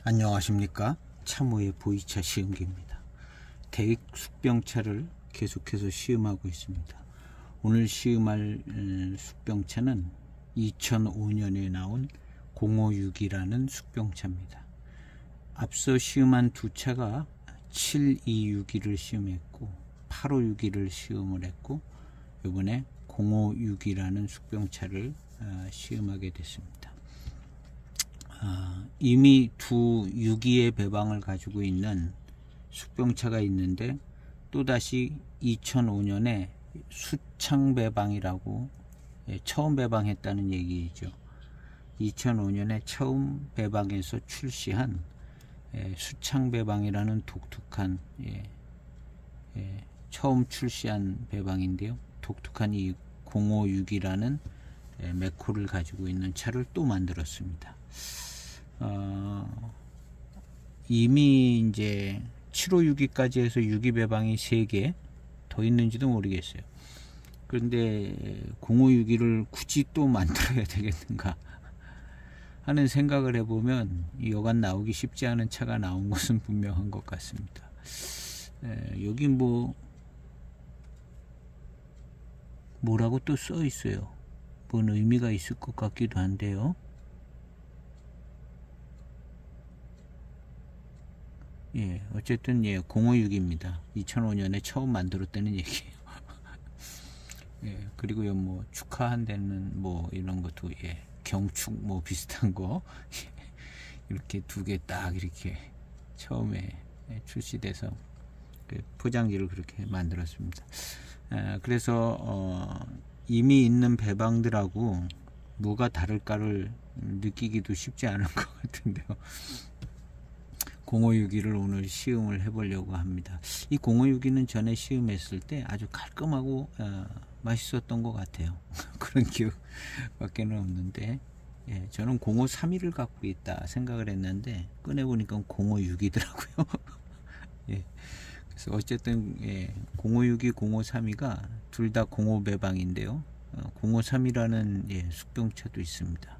안녕하십니까. 참호의 보이차 시음기입니다. 대익 숙병차를 계속해서 시음하고 있습니다. 오늘 시음할 숙병차는 2005년에 나온 056이라는 숙병차입니다. 앞서 시음한 두 차가 726을 시음했고 856을 시음을 했고 이번에 056이라는 숙병차를 시음하게 됐습니다. 이미 두 6기의 배방을 가지고 있는 숙병차가 있는데 또다시 2005년에 수창 배방이라고 처음 배방했다는 얘기죠. 2005년에 처음 배방에서 출시한 수창 배방이라는 독특한 처음 출시한 배방인데요. 독특한 이 056이라는 메코를 가지고 있는 차를 또 만들었습니다. 이미 이제 7562까지 해서 6기 배방이 3개 더 있는지도 모르겠어요. 그런데 056을 굳이 또 만들어야 되겠는가 하는 생각을 해보면 여간 나오기 쉽지 않은 차가 나온 것은 분명한 것 같습니다. 여기 뭐라고 또 써 있어요. 뭔 의미가 있을 것 같기도 한데요. 어쨌든 056입니다. 2005년에 처음 만들었다는 얘기예요. 그리고요 뭐 축하한다는 뭐 이런 것도 경축 뭐 비슷한 거 이렇게 두 개 딱 이렇게 처음에 출시돼서 포장지를 그렇게 만들었습니다. 그래서 이미 있는 배방들하고 뭐가 다를까를 느끼기도 쉽지 않은 것 같은데요. 056을 오늘 시음을 해보려고 합니다. 이 056는 전에 시음했을 때 아주 깔끔하고 맛있었던 것 같아요. 그런 기억밖에 없는데 저는 053을 갖고 있다 생각을 했는데 꺼내보니까 056이더라고요. 그래서 어쨌든 052, 053이가 둘 다 05 배방인데요. 053이라는 숙병차도 있습니다.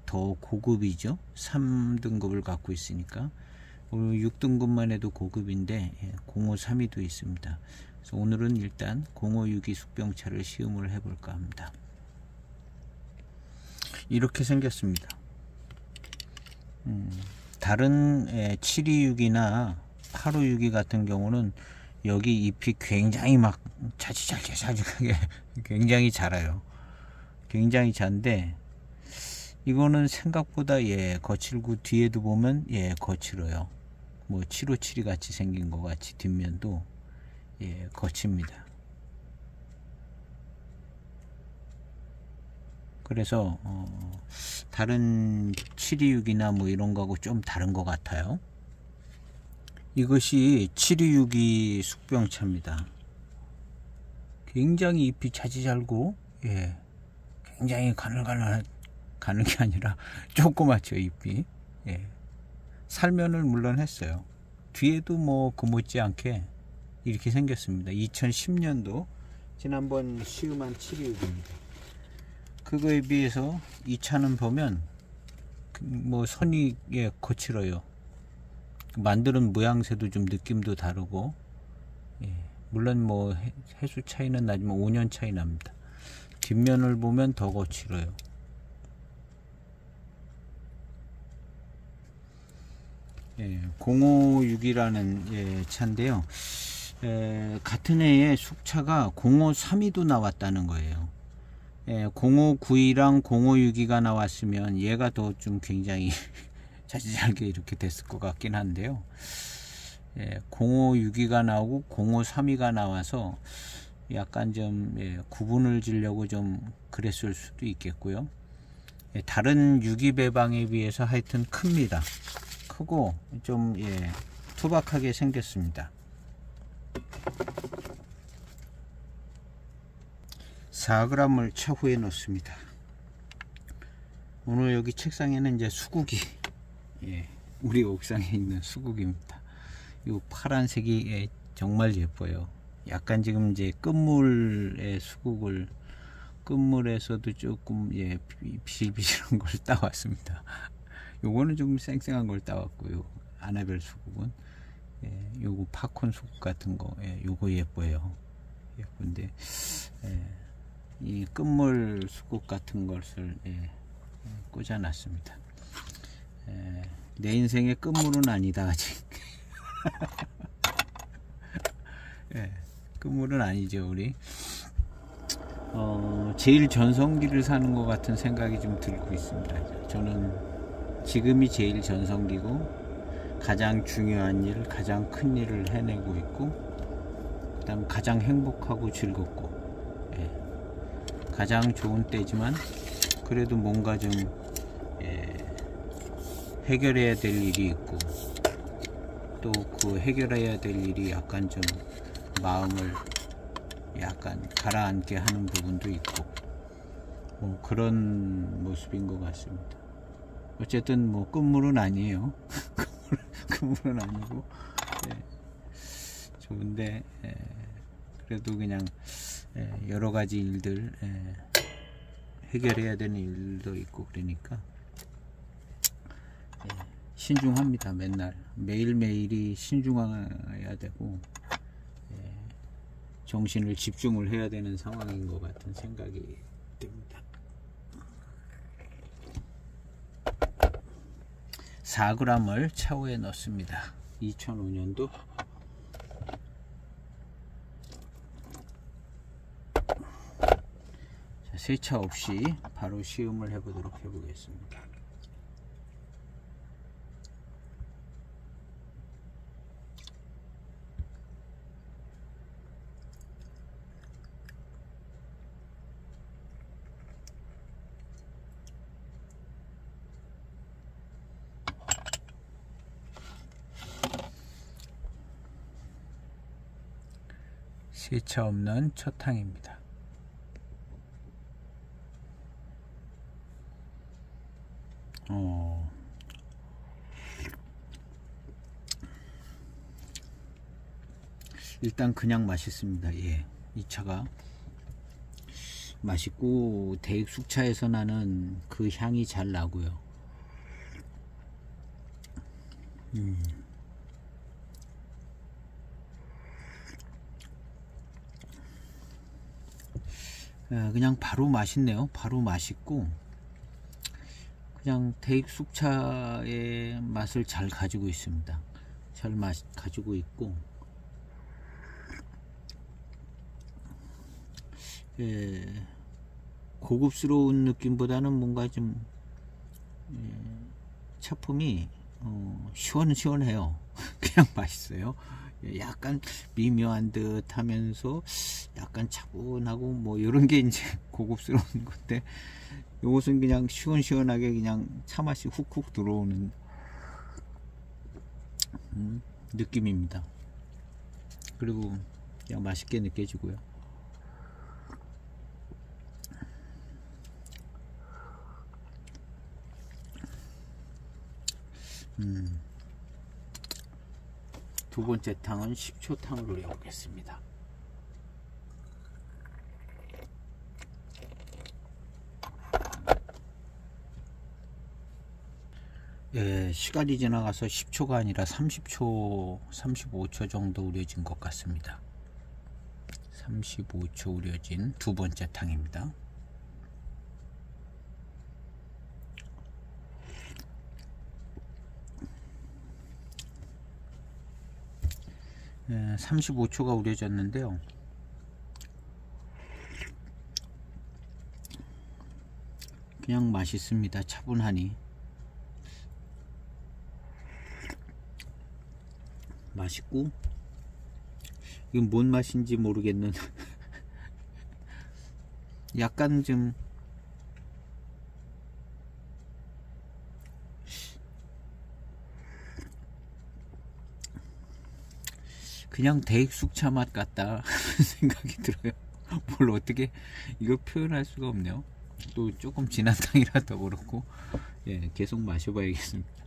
더 고급이죠. 3등급을 갖고 있으니까 6등급만 해도 고급인데 053이도 있습니다. 그래서 오늘은 일단 056이 숙병차를 시음을 해볼까 합니다. 이렇게 생겼습니다. 다른 726이나 856이 같은 경우는 여기 잎이 굉장히 막 자지자지하게 굉장히 자라요. 굉장히 잔데 이거는 생각보다 거칠고 뒤에도 보면 거칠어요. 뭐 757이 같이 생긴 것 같이 뒷면도 거칩니다. 그래서 다른 726이나 뭐 이런 거하고 좀 다른 것 같아요. 이것이 726이 숙병차입니다. 굉장히 잎이 자지잘고 굉장히 가늘가늘 가는 게 아니라 조그맣죠 잎이. 살면을 물론 했어요. 뒤에도 뭐 그 못지않게 이렇게 생겼습니다. 2010년도 지난번 시음한 726입니다. 그거에 비해서 이 차는 보면 뭐 선이 거칠어요. 만드는 모양새도 좀 느낌도 다르고 물론 뭐 해수 차이는 나지만 5년 차이 납니다. 뒷면을 보면 더 거칠어요. 056이라는 차인데요. 같은 해에 숙차가 053이도 나왔다는 거예요. 059이랑 056이가 나왔으면 얘가 더 좀 굉장히 자지잘게 이렇게 됐을 것 같긴 한데요. 056이가 나오고 053이가 나와서 약간 좀 구분을 지려고 좀 그랬을 수도 있겠고요. 다른 6기 배방에 비해서 하여튼 큽니다. 크고 좀 투박하게 생겼습니다. 4g을 차후에 넣습니다. 오늘 여기 책상에는 이제 수국이 우리 옥상에 있는 수국입니다. 이 파란색이 정말 예뻐요. 약간 지금 이제 끝물의 수국을 끝물에서도 조금 비실비실한 걸 따왔습니다. 요거는 좀 쌩쌩한 걸 따왔고요. 아나벨 수국은 예, 요거 팝콘 수국 같은 거 예, 요거 예뻐요. 예쁜데 예, 이 끝물 수국 같은 것을 예, 꽂아놨습니다. 예, 내 인생의 끝물은 아니다 아직. 예, 끝물은 아니죠. 우리 제일 전성기를 사는 것 같은 생각이 좀 들고 있습니다. 저는 지금이 제일 전성기고 가장 중요한 일, 가장 큰 일을 해내고 있고 그 다음 가장 행복하고 즐겁고 예, 가장 좋은 때지만 그래도 뭔가 좀 예, 해결해야 될 일이 있고 또 그 해결해야 될 일이 약간 좀 마음을 약간 가라앉게 하는 부분도 있고 뭐 그런 모습인 것 같습니다. 어쨌든 뭐 끝물은 아니에요. 끝물은 아니고 예, 좋은데 예, 그래도 그냥 예, 여러 가지 일들 예, 해결해야 되는 일도 있고 그러니까 예, 신중합니다. 맨날 매일매일이 신중해야 되고 정신을 집중을 해야 되는 상황인 것 같은 생각이 듭니다. 4g을 차후에 넣습니다. 2005년도 세차 없이 바로 시음을 해보도록 해보겠습니다. 세차 없는 첫 탕입니다. 일단 그냥 맛있습니다. 예, 이 차가 맛있고 대익 숙차에서 나는 그 향이 잘 나고요. 그냥 바로 맛있네요. 바로 맛있고 그냥 대익 숙차의 맛을 잘 가지고 있습니다. 잘 가지고 있고 예, 고급스러운 느낌보다는 뭔가 좀 차품이 시원시원해요. 그냥 맛있어요. 약간 미묘한 듯 하면서 약간 차분하고 뭐 이런 게 이제 고급스러운 건데 요것은 그냥 시원시원하게 그냥 차맛이 훅훅 들어오는 느낌입니다. 그리고 그냥 맛있게 느껴지고요. 두 번째 탕은 10초 탕을 노려보겠습니다. 예, 시간이 지나가서 10초가 아니라 30초, 35초 정도 우려진 것 같습니다. 35초 우려진 두 번째 탕입니다. 35초가 우려졌는데요. 그냥 맛있습니다. 차분하니 맛있고 이건 뭔 맛인지 모르겠는 약간 좀 그냥 대익 숙차 맛 같다 생각이 들어요. 뭘 어떻게 이걸 표현할 수가 없네요. 또 조금 진한 탕이라도 그렇고 예, 계속 마셔봐야겠습니다.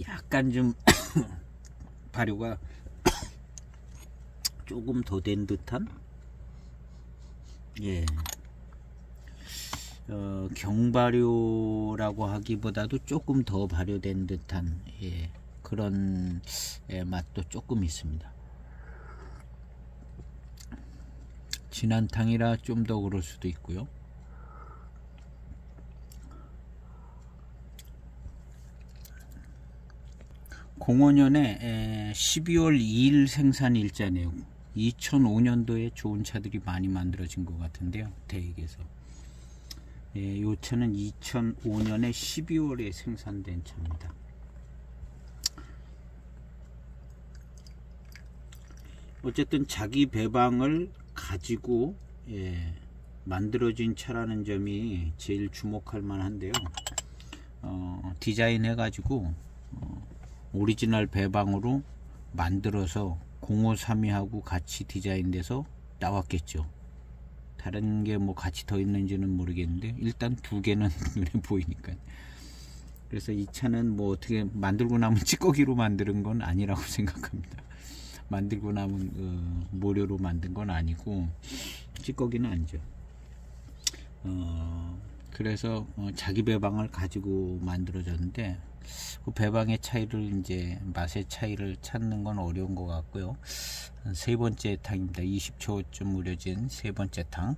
약간 좀 발효가 조금 더 된 듯한 예, 경발효라고 하기보다도 조금 더 발효된 듯한 그런 맛도 조금 있습니다. 진한 탕이라 좀 더 그럴 수도 있고요. 공원년에 12월 2일 생산 일자네요. 2005년도에 좋은 차들이 많이 만들어진 것 같은데요. 대익에서. 이 차는 2005년에 12월에 생산된 차입니다. 어쨌든 자기 배방을 가지고 만들어진 차라는 점이 제일 주목할 만한데요. 디자인 해가지고 오리지널 배방으로 만들어서 0532하고 같이 디자인돼서 나왔겠죠. 다른 게 뭐 같이 더 있는지는 모르겠는데 일단 두 개는 눈에 보이니까. 그래서 이 차는 뭐 어떻게 만들고 남은 찌꺼기로 만드는 건 아니라고 생각합니다. 만들고 남은 모료로 만든 건 아니고 찌꺼기는 아니죠. 그래서 자기 배방을 가지고 만들어졌는데 그 배방의 차이를 이제 맛의 차이를 찾는 건 어려운 것 같고요. 세 번째 탕입니다. 20초쯤 우려진 세 번째 탕.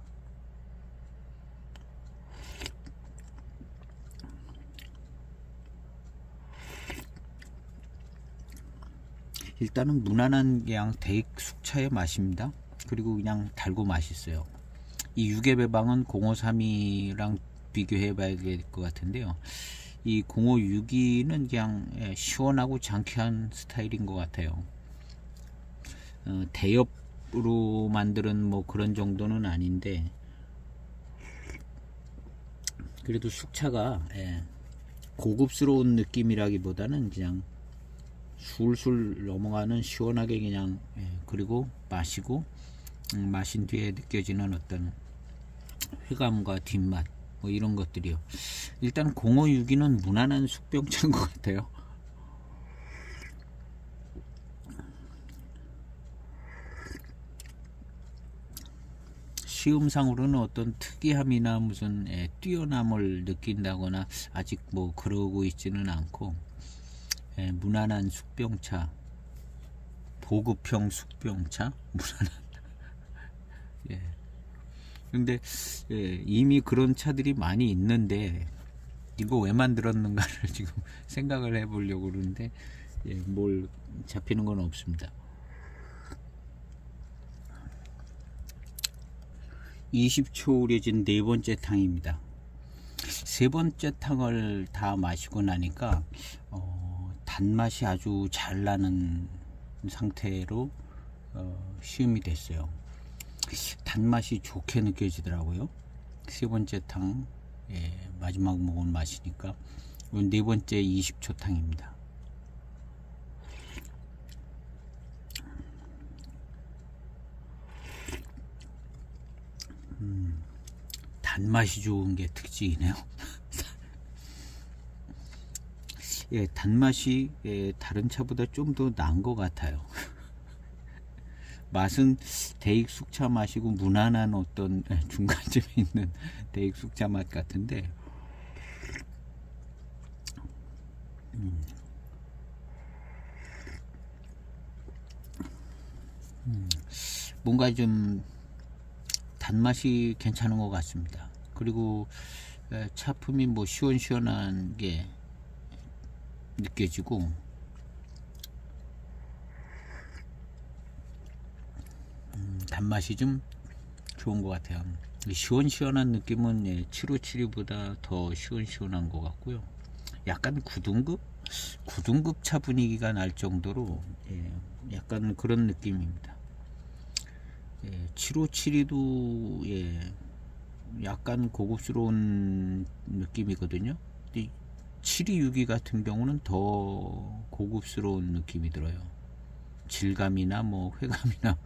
일단은 무난한 그냥 대익 숙차의 맛입니다. 그리고 그냥 달고 맛있어요. 이 유계 배방은 0532랑 비교해 봐야 될 것 같은데요. 이 0562는 그냥 시원하고 장쾌한 스타일인 것 같아요. 대엽으로 만드는 뭐 그런 정도는 아닌데 그래도 숙차가 고급스러운 느낌이라기보다는 그냥 술술 넘어가는 시원하게 그냥 그리고 마시고 마신 뒤에 느껴지는 어떤 회감과 뒷맛 뭐 이런 것들이요. 일단 0562는 무난한 숙병차인 것 같아요. 시음상으로는 어떤 특이함이나 무슨 뛰어남을 느낀다거나 아직 뭐 그러고 있지는 않고 무난한 숙병차, 보급형 숙병차, 무난한. 근데 이미 그런 차들이 많이 있는데 이거 왜 만들었는가를 지금 생각을 해보려고 그러는데 뭘 잡히는 건 없습니다. 20초 우려진 네 번째 탕입니다. 세 번째 탕을 다 마시고 나니까 단맛이 아주 잘 나는 상태로 시음이 됐어요. 단맛이 좋게 느껴지더라고요. 세 번째 탕 마지막 먹은 맛이니까. 네 번째 20초 탕입니다. 단맛이 좋은 게 특징이네요. 단맛이 다른 차보다 좀 더 나은 것 같아요. 맛은 대익 숙차 맛이고 무난한 어떤 중간쯤에 있는 대익 숙차 맛 같은데 뭔가 좀 단맛이 괜찮은 것 같습니다. 그리고 차품이 뭐 시원시원한 게 느껴지고 단맛이 좀 좋은 것 같아요. 시원시원한 느낌은 7572보다 더 시원시원한 것 같고요. 약간 9등급 차 분위기가 날 정도로 약간 그런 느낌입니다. 7572도 약간 고급스러운 느낌이거든요. 7262 같은 경우는 더 고급스러운 느낌이 들어요. 질감이나 뭐 회감이나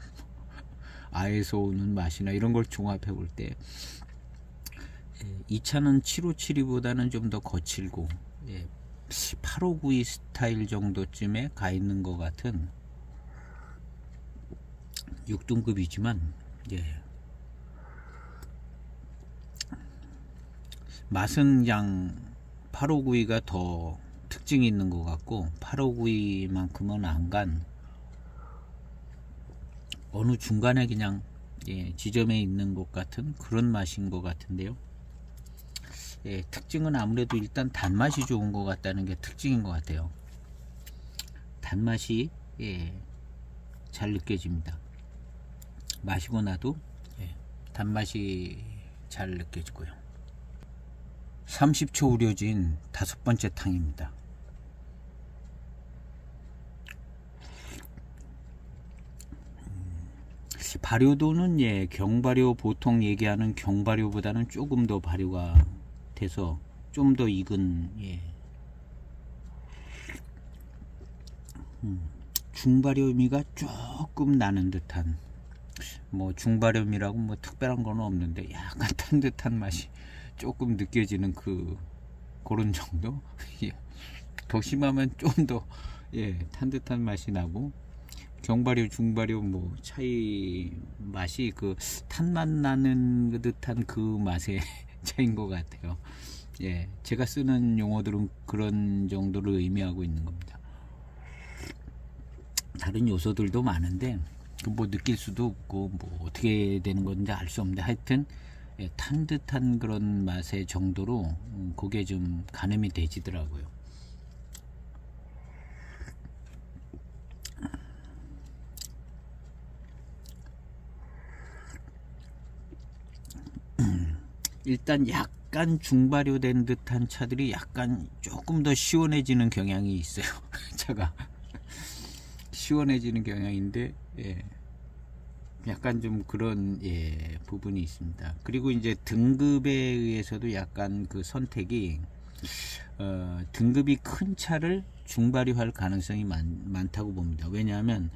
아에서 오는 맛이나 이런 걸 종합해 볼 때 이 차는 7572보다는 좀 더 거칠고 8592 스타일 정도쯤에 가 있는 것 같은 6등급이지만 맛은 그냥 859가 더 특징이 있는 것 같고 859만큼은 안 간 어느 중간에 그냥 지점에 있는 것 같은 그런 맛인 것 같은데요. 특징은 아무래도 일단 단맛이 좋은 것 같다는 게 특징인 것 같아요. 단맛이 잘 느껴집니다. 마시고 나도 단맛이 잘 느껴지고요. 30초 우려진 5번째 탕입니다. 발효도는 경발효, 보통 얘기하는 경발효보다는 조금 더 발효가 돼서 좀 더 익은 중발효미가 조금 나는 듯한, 뭐 중발효미라고 뭐 특별한 건 없는데 약간 탄 듯한 맛이 조금 느껴지는 그런 정도. 더 심하면 좀 더 탄 듯한 맛이 나고, 경발효, 중발효 뭐 차이 맛이 탄맛 나는 듯한 그 맛의 차이인 것 같아요. 제가 쓰는 용어들은 그런 정도를 의미하고 있는 겁니다. 다른 요소들도 많은데 뭐 느낄 수도 없고 뭐 어떻게 되는 건지 알 수 없는데, 하여튼 탄 듯한 그런 맛의 정도로 그게 좀 가늠이 되지더라고요. 일단 약간 중발효된 듯한 차들이 약간 조금 더 시원해지는 경향이 있어요. 차가 시원해지는 경향인데 약간 좀 그런 부분이 있습니다. 그리고 이제 등급에 의해서도 약간 그 선택이 등급이 큰 차를 중발효할 가능성이 많다고 봅니다. 왜냐하면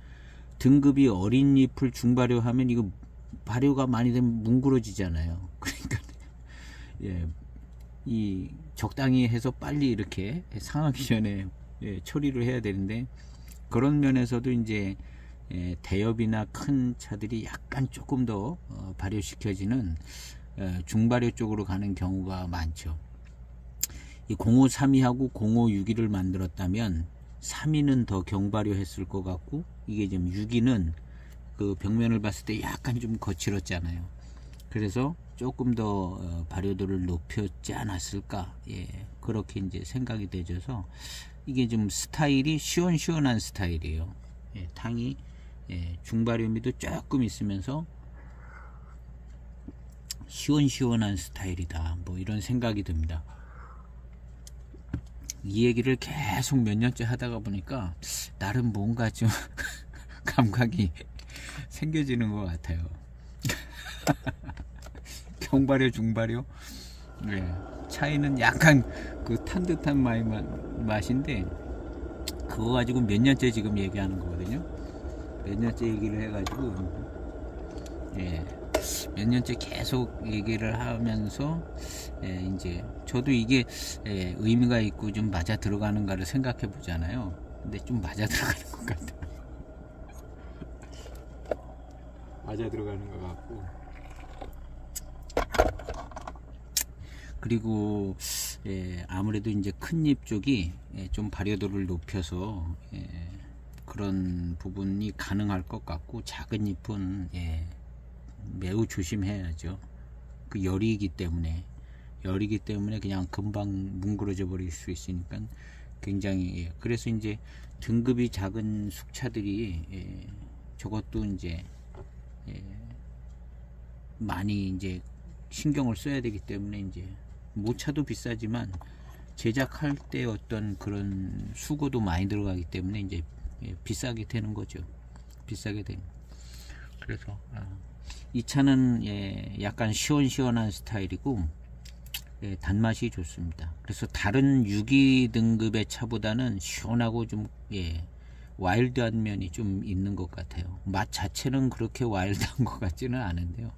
등급이 어린 잎을 중발효하면 이거 발효가 많이 되면 뭉그러지잖아요. 그러니까 이 적당히 해서 빨리 이렇게 상하기 전에 처리를 해야 되는데, 그런 면에서도 이제 대엽이나 큰 차들이 약간 조금 더 발효시켜지는 중발효 쪽으로 가는 경우가 많죠. 이 0532하고 0562를 만들었다면 32는 더 경발효 했을 것 같고, 이게 좀 62는 그 벽면을 봤을 때 약간 좀 거칠었잖아요. 그래서 조금 더 발효도를 높였지 않았을까, 그렇게 이제 생각이 되져서 이게 좀 스타일이 시원시원한 스타일이에요. 탕이 중발효미도 조금 있으면서 시원시원한 스타일이다, 뭐 이런 생각이 듭니다. 이 얘기를 계속 몇 년째 하다가 보니까 나름 뭔가 좀 감각이 생겨지는 것 같아요. 경발효, 중발효 차이는 약간 탄 듯한 맛인데, 그거 가지고 몇 년째 지금 얘기하는 거거든요. 몇 년째 얘기를 해가지고 몇 년째 계속 얘기를 하면서 이제 저도 이게 의미가 있고 좀 맞아 들어가는가를 생각해 보잖아요. 근데 좀 맞아 들어가는 것 같아요. 맞아 들어가는 것 같고, 그리고 아무래도 이제 큰 잎 쪽이 좀 발효도를 높여서 그런 부분이 가능할 것 같고, 작은 잎은 매우 조심해야죠. 그 열이기 때문에 그냥 금방 뭉그러져 버릴 수 있으니까 굉장히 그래서 이제 등급이 작은 숙차들이 저것도 이제 많이 이제 신경을 써야 되기 때문에, 이제 모차도 비싸지만 제작할 때 어떤 그런 수고도 많이 들어가기 때문에 이제 비싸게 되는 거죠. 비싸게 되는. 그래서 이 차는 약간 시원시원한 스타일이고 단맛이 좋습니다. 그래서 다른 6위 등급의 차보다는 시원하고 좀 와일드한 면이 좀 있는 것 같아요. 맛 자체는 그렇게 와일드한 것 같지는 않은데요.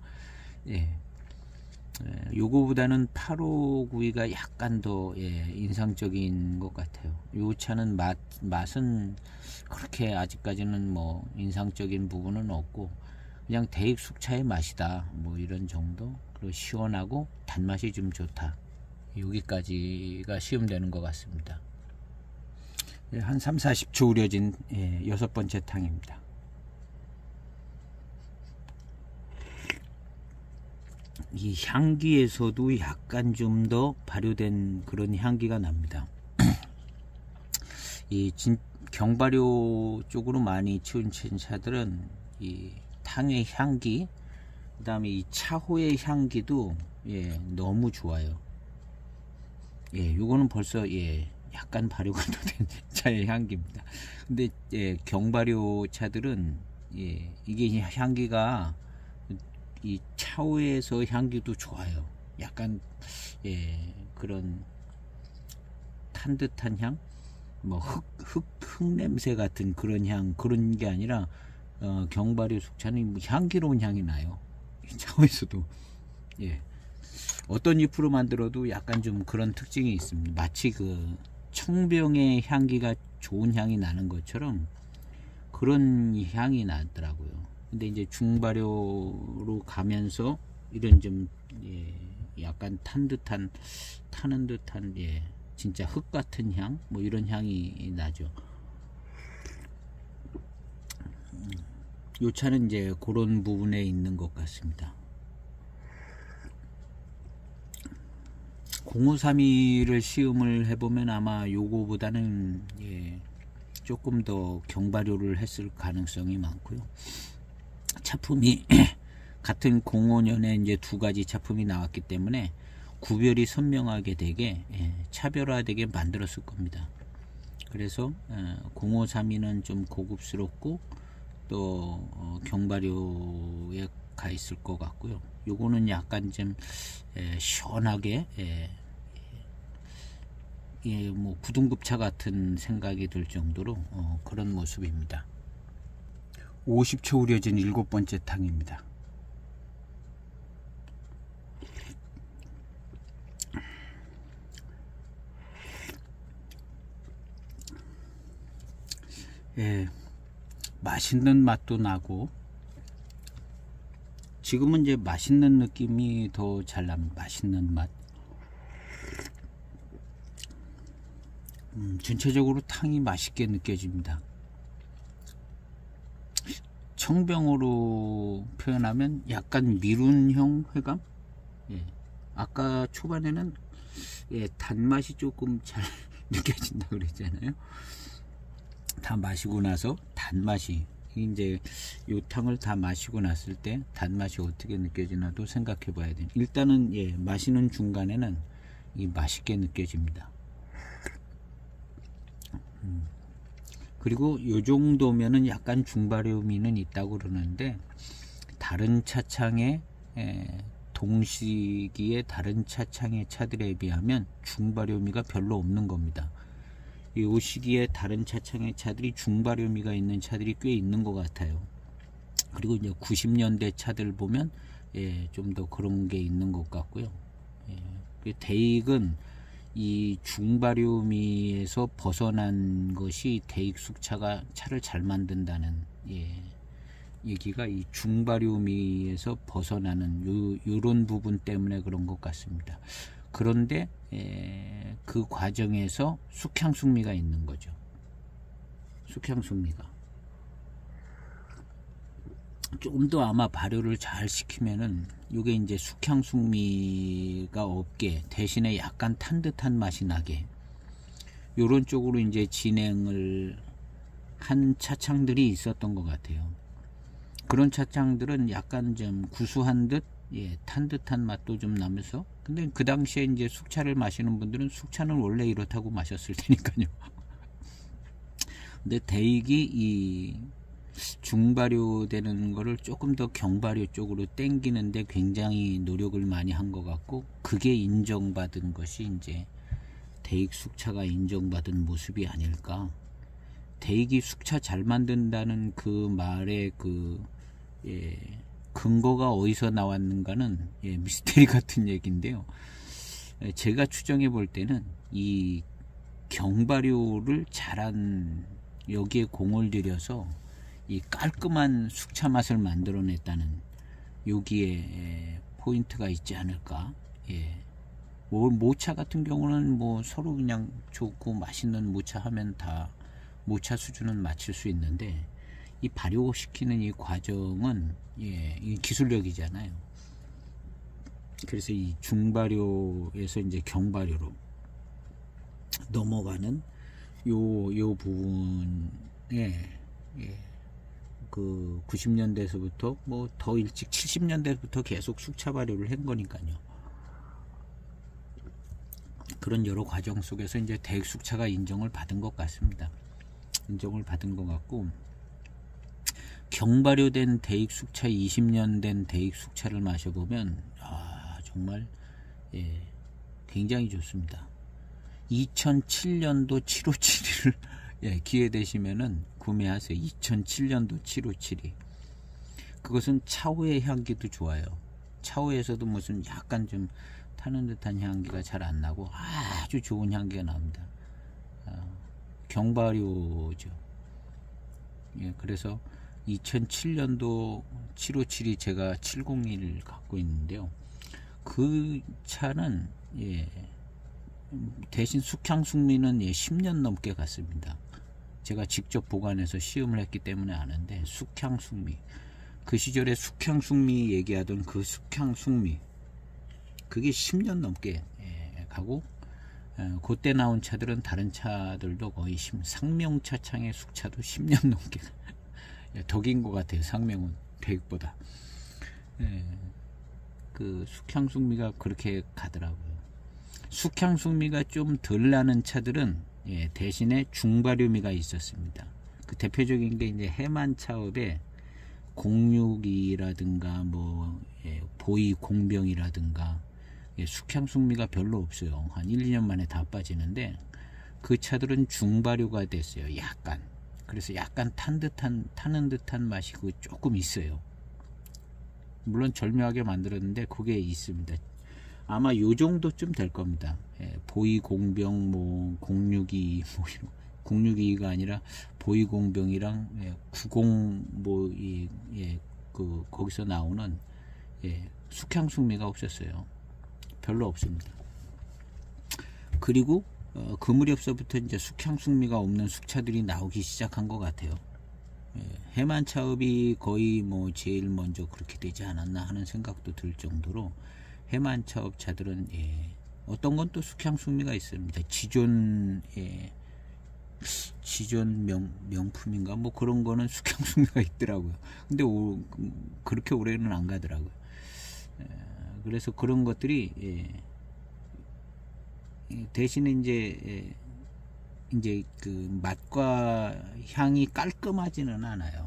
요거보다는 8592가 약간 더 인상적인 것 같아요. 요 차는 맛은 그렇게 아직까지는 뭐 인상적인 부분은 없고, 그냥 대익 숙차의 맛이다, 뭐 이런 정도. 그리고 시원하고 단맛이 좀 좋다, 여기까지가 시음되는 것 같습니다. 한 3-40초 우려진 6번째 탕입니다. 이 향기에서도 약간 좀 더 발효된 그런 향기가 납니다. 이 경발효 쪽으로 많이 치우친 차들은 이 탕의 향기, 그 다음에 이 차호의 향기도 너무 좋아요. 요거는 벌써 약간 발효가 된 차의 향기입니다. 근데 경발효 차들은 이게 향기가 이 차후에서 향기도 좋아요. 약간 그런 탄 듯한 향, 뭐 흙 냄새 같은 그런 향, 그런 게 아니라 경발효 숙차는 향기로운 향이 나요. 차후에서도 어떤 잎으로 만들어도 약간 좀 그런 특징이 있습니다. 마치 그 청병의 향기가 좋은 향이 나는 것처럼 그런 향이 나더라고요. 근데 이제 중발효로 가면서 이런 좀 약간 타는 듯한 진짜 흙 같은 향, 뭐 이런 향이 나죠. 요 차는 이제 그런 부분에 있는 것 같습니다. 0532를 시음을 해보면 아마 요거보다는 조금 더 경발효를 했을 가능성이 많고요. 차품이 같은 05년에 이제 두 가지 차품이 나왔기 때문에 구별이 선명하게 되게 차별화되게 만들었을 겁니다. 그래서 0532는 좀 고급스럽고 또 경발효에 가 있을 것 같고요. 요거는 약간 좀 시원하게 뭐 9등급차 같은 생각이 들 정도로 그런 모습입니다. 50초 우려진 7번째 탕입니다. 맛있는 맛도 나고, 지금은 이제 맛있는 느낌이 더 잘 납니다. 맛있는 맛. 전체적으로 탕이 맛있게 느껴집니다. 청병으로 표현하면 약간 미룬형 회감? 아까 초반에는 단맛이 조금 잘 느껴진다 그랬잖아요. 다 마시고 나서 단맛이, 이제 요 탕을 다 마시고 났을 때 단맛이 어떻게 느껴지나도 생각해 봐야 돼요. 일단은 마시는 중간에는 이 맛있게 느껴집니다. 그리고 요 정도면은 약간 중발효미는 있다고 그러는데, 다른 차창의 동시기에 다른 차창의 차들에 비하면 중발효미가 별로 없는 겁니다. 이 시기에 다른 차창의 차들이 중발효미가 있는 차들이 꽤 있는 것 같아요. 그리고 이제 90년대 차들 보면 좀 더 그런 게 있는 것 같고요. 대익은 이 중발효미에서 벗어난 것이 대익 숙차가 차를 잘 만든다는 얘기가 이 중발효미에서 벗어나는 요런 부분 때문에 그런 것 같습니다. 그런데 그 과정에서 숙향숙미가 있는 거죠. 숙향숙미가 조금 더 아마 발효를 잘 시키면은 요게 이제 숙향숙미가 없게, 대신에 약간 탄 듯한 맛이 나게, 요런 쪽으로 이제 진행을 한 차창들이 있었던 것 같아요. 그런 차창들은 약간 좀 구수한 듯, 탄 듯한 맛도 좀 나면서, 근데 그 당시에 이제 숙차를 마시는 분들은 숙차는 원래 이렇다고 마셨을 테니까요. 근데 대익이 이 중발효 되는 거를 조금 더 경발효 쪽으로 땡기는데 굉장히 노력을 많이 한 것 같고, 그게 인정받은 것이 이제 대익 숙차가 인정받은 모습이 아닐까. 대익이 숙차 잘 만든다는 그 말의 그 근거가 어디서 나왔는가는 미스테리 같은 얘기인데요. 제가 추정해 볼 때는 이 경발효를 잘한, 여기에 공을 들여서 이 깔끔한 숙차 맛을 만들어냈다는 여기에 포인트가 있지 않을까 뭐 모차 같은 경우는 뭐 서로 그냥 좋고 맛있는 모차 하면 다 모차 수준은 맞출 수 있는데, 이 발효시키는 이 과정은 이 기술력이잖아요. 그래서 이 중발효에서 이제 경발효로 넘어가는 요 부분에 그 90년대에서부터 뭐 더 일찍 70년대부터 계속 숙차 발효를 한 거니까요. 그런 여러 과정 속에서 이제 대익 숙차가 인정을 받은 것 같습니다. 인정을 받은 것 같고, 경발효된 대익 숙차, 20년 된 대익 숙차를 마셔보면 정말 굉장히 좋습니다. 2007년도 757을 기회 되시면은 구매하세요. 2007년도 757이. 그것은 차후의 향기도 좋아요. 차후에서도 무슨 약간 좀 타는 듯한 향기가 잘 안 나고 아주 좋은 향기가 나옵니다. 경발효죠. 그래서 2007년도 757이 제가 701을 갖고 있는데요. 그 차는 대신 숙향숙미는 10년 넘게 갔습니다. 제가 직접 보관해서 시음을 했기 때문에 아는데, 숙향숙미, 그 시절에 숙향숙미 얘기하던 그 숙향숙미, 그게 10년 넘게 가고, 그때 나온 차들은 다른 차들도 거의 상명차 창의 숙차도 10년 넘게 덕인 것 같아요. 상명은 대익보다. 그 숙향숙미가 그렇게 가더라고요. 숙향숙미가 좀 덜 나는 차들은 대신에 중발효미가 있었습니다. 그 대표적인 게 이제 해만차업의 062라든가 뭐 보이 공병이라든가 숙향숙미가 별로 없어요. 한 1, 2년 만에 다 빠지는데, 그 차들은 중발효가 됐어요. 약간. 그래서 약간 타는 듯한 맛이 조금 있어요. 물론 절묘하게 만들었는데 그게 있습니다. 아마 요 정도쯤 될 겁니다. 보이 공병 뭐 062 뭐 062가 아니라 보이 공병이랑 90 뭐 그 거기서 나오는 숙향숙미가 없었어요. 별로 없습니다. 그리고 그 무렵서부터 이제 숙향숙미가 없는 숙차들이 나오기 시작한 것 같아요. 해만차업이 거의 뭐 제일 먼저 그렇게 되지 않았나 하는 생각도 들 정도로, 해만차업 차들은 어떤 건 또 숙향숙미가 있습니다. 지존 명품인가 뭐 그런 거는 숙향숙미가 있더라고요. 근데 그렇게 오래는 안 가더라고요. 그래서 그런 것들이 대신에 이제 그 맛과 향이 깔끔하지는 않아요.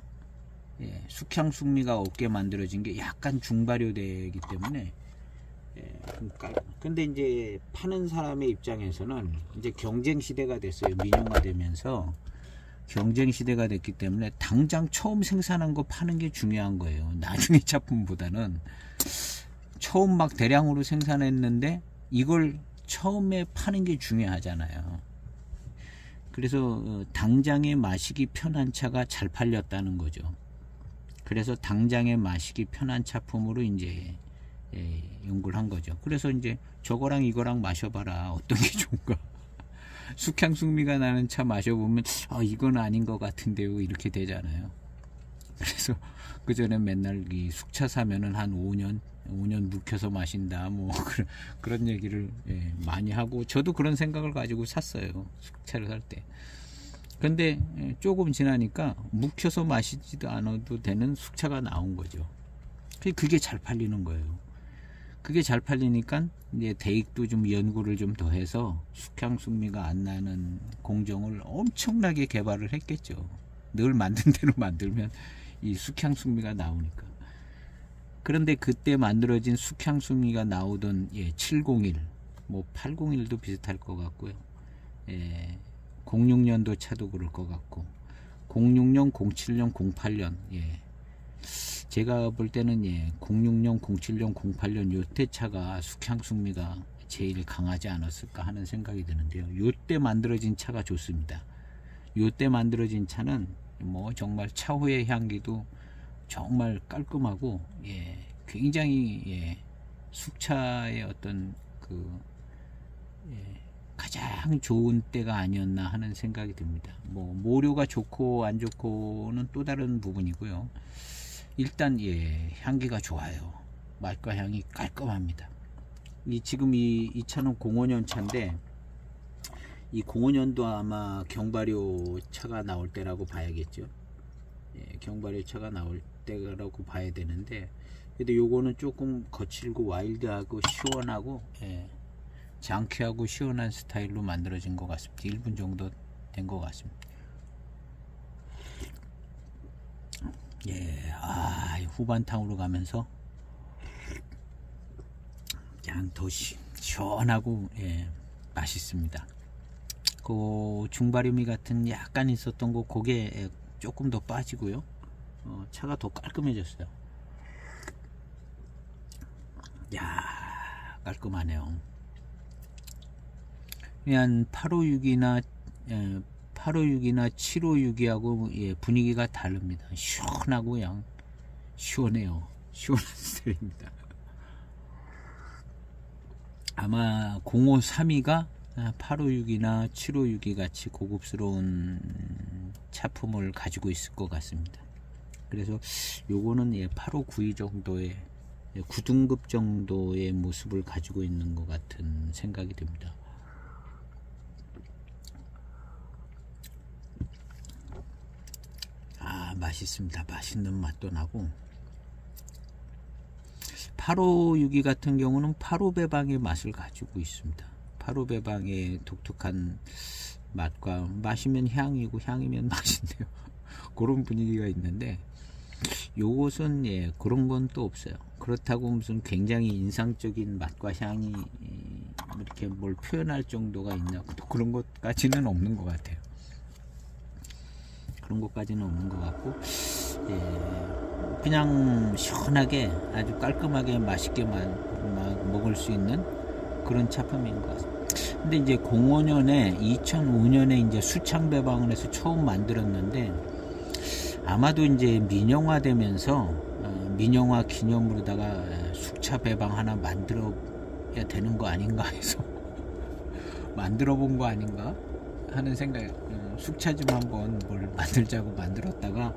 숙향숙미가 없게 만들어진 게 약간 중발효되기 때문에. 근데 이제 파는 사람의 입장에서는 이제 경쟁 시대가 됐어요. 민영화되면서 경쟁 시대가 됐기 때문에 당장 처음 생산한 거 파는 게 중요한 거예요. 나중에 작품보다는 처음 막 대량으로 생산했는데 이걸 처음에 파는 게 중요하잖아요. 그래서 당장에 마시기 편한 차가 잘 팔렸다는 거죠. 그래서 당장에 마시기 편한 차품으로 이제 연구를 한 거죠. 그래서 이제 저거랑 이거랑 마셔봐라. 어떤 게 좋은가. 숙향숙미가 나는 차 마셔보면 이건 아닌 것 같은데요. 이렇게 되잖아요. 그래서 그 전에 맨날 이 숙차 사면은 한 5년 묵혀서 마신다. 뭐 그런 얘기를 많이 하고, 저도 그런 생각을 가지고 샀어요. 숙차를 살 때. 근데 조금 지나니까 묵혀서 마시지도 않아도 되는 숙차가 나온 거죠. 그게 잘 팔리는 거예요. 그게 잘 팔리니까 이제 대익도 좀 연구를 좀 더 해서 숙향숙미가 안 나는 공정을 엄청나게 개발을 했겠죠. 늘 만든 대로 만들면 이 숙향숙미가 나오니까. 그런데 그때 만들어진 숙향숙미가 나오던 701, 뭐 801도 비슷할 것 같고요. 06년도 차도 그럴 것 같고, 06년, 07년, 08년, 제가 볼 때는 06년, 07년, 08년 요때 차가 숙향숙미가 제일 강하지 않았을까 하는 생각이 드는데요. 요때 만들어진 차가 좋습니다. 요때 만들어진 차는 뭐 정말 차후의 향기도 정말 깔끔하고 굉장히 숙차의 어떤 그 가장 좋은 때가 아니었나 하는 생각이 듭니다. 뭐 모료가 좋고 안 좋고는 또 다른 부분이고요. 일단 향기가 좋아요. 맛과 향이 깔끔합니다. 지금 이 차는 05년 차인데, 이 05년도 아마 경발효 차가 나올 때라고 봐야겠죠. 경발효 차가 나올 때라고 봐야 되는데, 그래도 요거는 조금 거칠고 와일드하고 시원하고 장쾌하고 시원한 스타일로 만들어진 것 같습니다. 1분 정도 된 것 같습니다. 후반탕으로 가면서 그냥 더 시원하고 맛있습니다. 그 중발음이 같은 약간 있었던 거 그게 조금 더 빠지고요. 차가 더 깔끔해졌어요. 깔끔하네요. 그냥 856이나 756하고 분위기가 다릅니다. 시원하고 그냥 시원해요. 시원한 스타일입니다. 아마 0532가 856이나 756이 같이 고급스러운 차품을 가지고 있을 것 같습니다. 그래서 요거는 8592 정도의 9등급 정도의 모습을 가지고 있는 것 같은 생각이 듭니다. 맛있습니다. 맛있는 맛도 나고, 8562 같은 경우는 8호배방의 맛을 가지고 있습니다. 8호배방의 독특한 맛과, 마시면 향이고 향이면 맛인데요. 그런 분위기가 있는데, 요것은 그런 건 또 없어요. 그렇다고 무슨 굉장히 인상적인 맛과 향이 이렇게 뭘 표현할 정도가 있냐, 또 그런 것까지는 없는 것 같아요. 그런 것까지는 없는 것 같고, 그냥 시원하게 아주 깔끔하게 맛있게 먹을 수 있는 그런 차품인 것 같습니다. 근데 이제 05년에 2005년에 이제 수창 배방을 해서 처음 만들었는데, 아마도 이제 민영화되면서 민영화 기념으로다가 숙차 배방 하나 만들어야 되는 거 아닌가 해서 만들어 본 거 아닌가 하는 생각이, 숙차 좀 한번 뭘 만들자고 만들었다가,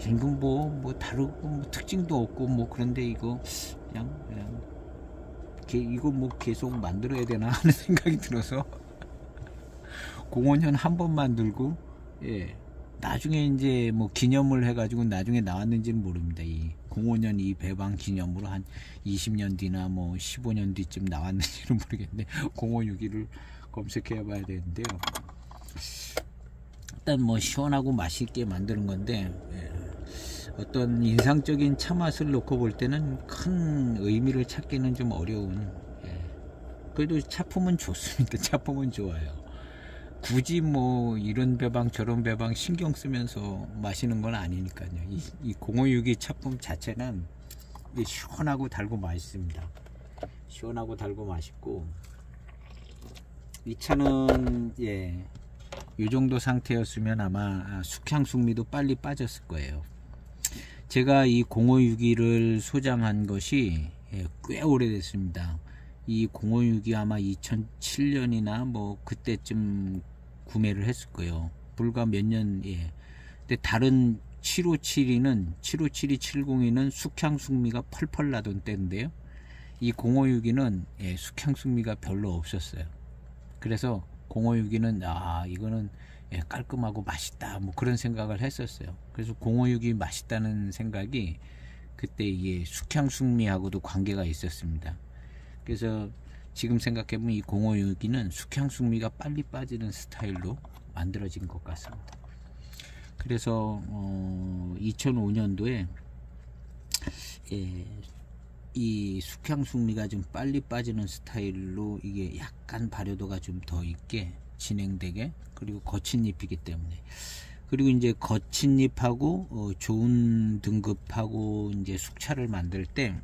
이건 뭐 다르고 뭐 특징도 없고 그런데 이거 그냥 이거 뭐 계속 만들어야 되나 하는 생각이 들어서 05년 한 번 만들고, 나중에 이제 뭐 기념을 해가지고 나중에 나왔는지는 모릅니다. 이 05년 이 배방 기념으로 한 20년 뒤나 뭐 15년 뒤쯤 나왔는지는 모르겠는데 0561을 검색해 봐야 되는데요. 일단 뭐 시원하고 맛있게 만드는 건데, 어떤 인상적인 차 맛을 놓고 볼 때는 큰 의미를 찾기는 좀 어려운, 그래도 차품은 좋습니다. 차품은 좋아요. 굳이 뭐 이런 배방 저런 배방 신경 쓰면서 마시는 건 아니니까요. 이 0562 차품 자체는 시원하고 달고 맛있습니다. 시원하고 달고 맛있고, 이 차는 이 정도 상태였으면 아마 숙향숙미도 빨리 빠졌을 거예요. 제가 이 0562를 소장한 것이 꽤 오래됐습니다. 이 0562 아마 2007년이나 뭐 그때쯤 구매를 했을 거예요. 불과 몇 년. 근데 다른 7572는 702는 숙향숙미가 펄펄 나던 때인데요. 이 0562는 숙향숙미가 별로 없었어요. 그래서 0562는 이거는 깔끔하고 맛있다 뭐 그런 생각을 했었어요. 그래서 0562 맛있다는 생각이 그때 이게 숙향숙미하고도 관계가 있었습니다. 그래서 지금 생각해보면 이 0562는 숙향숙미가 빨리 빠지는 스타일로 만들어진 것 같습니다. 그래서 2005년도에 이 숙향숙미가 좀 빨리 빠지는 스타일로 이게 약간 발효도가 좀 더 있게 진행되게, 그리고 거친 잎이기 때문에, 그리고 이제 거친 잎하고 좋은 등급하고 이제 숙차를 만들 때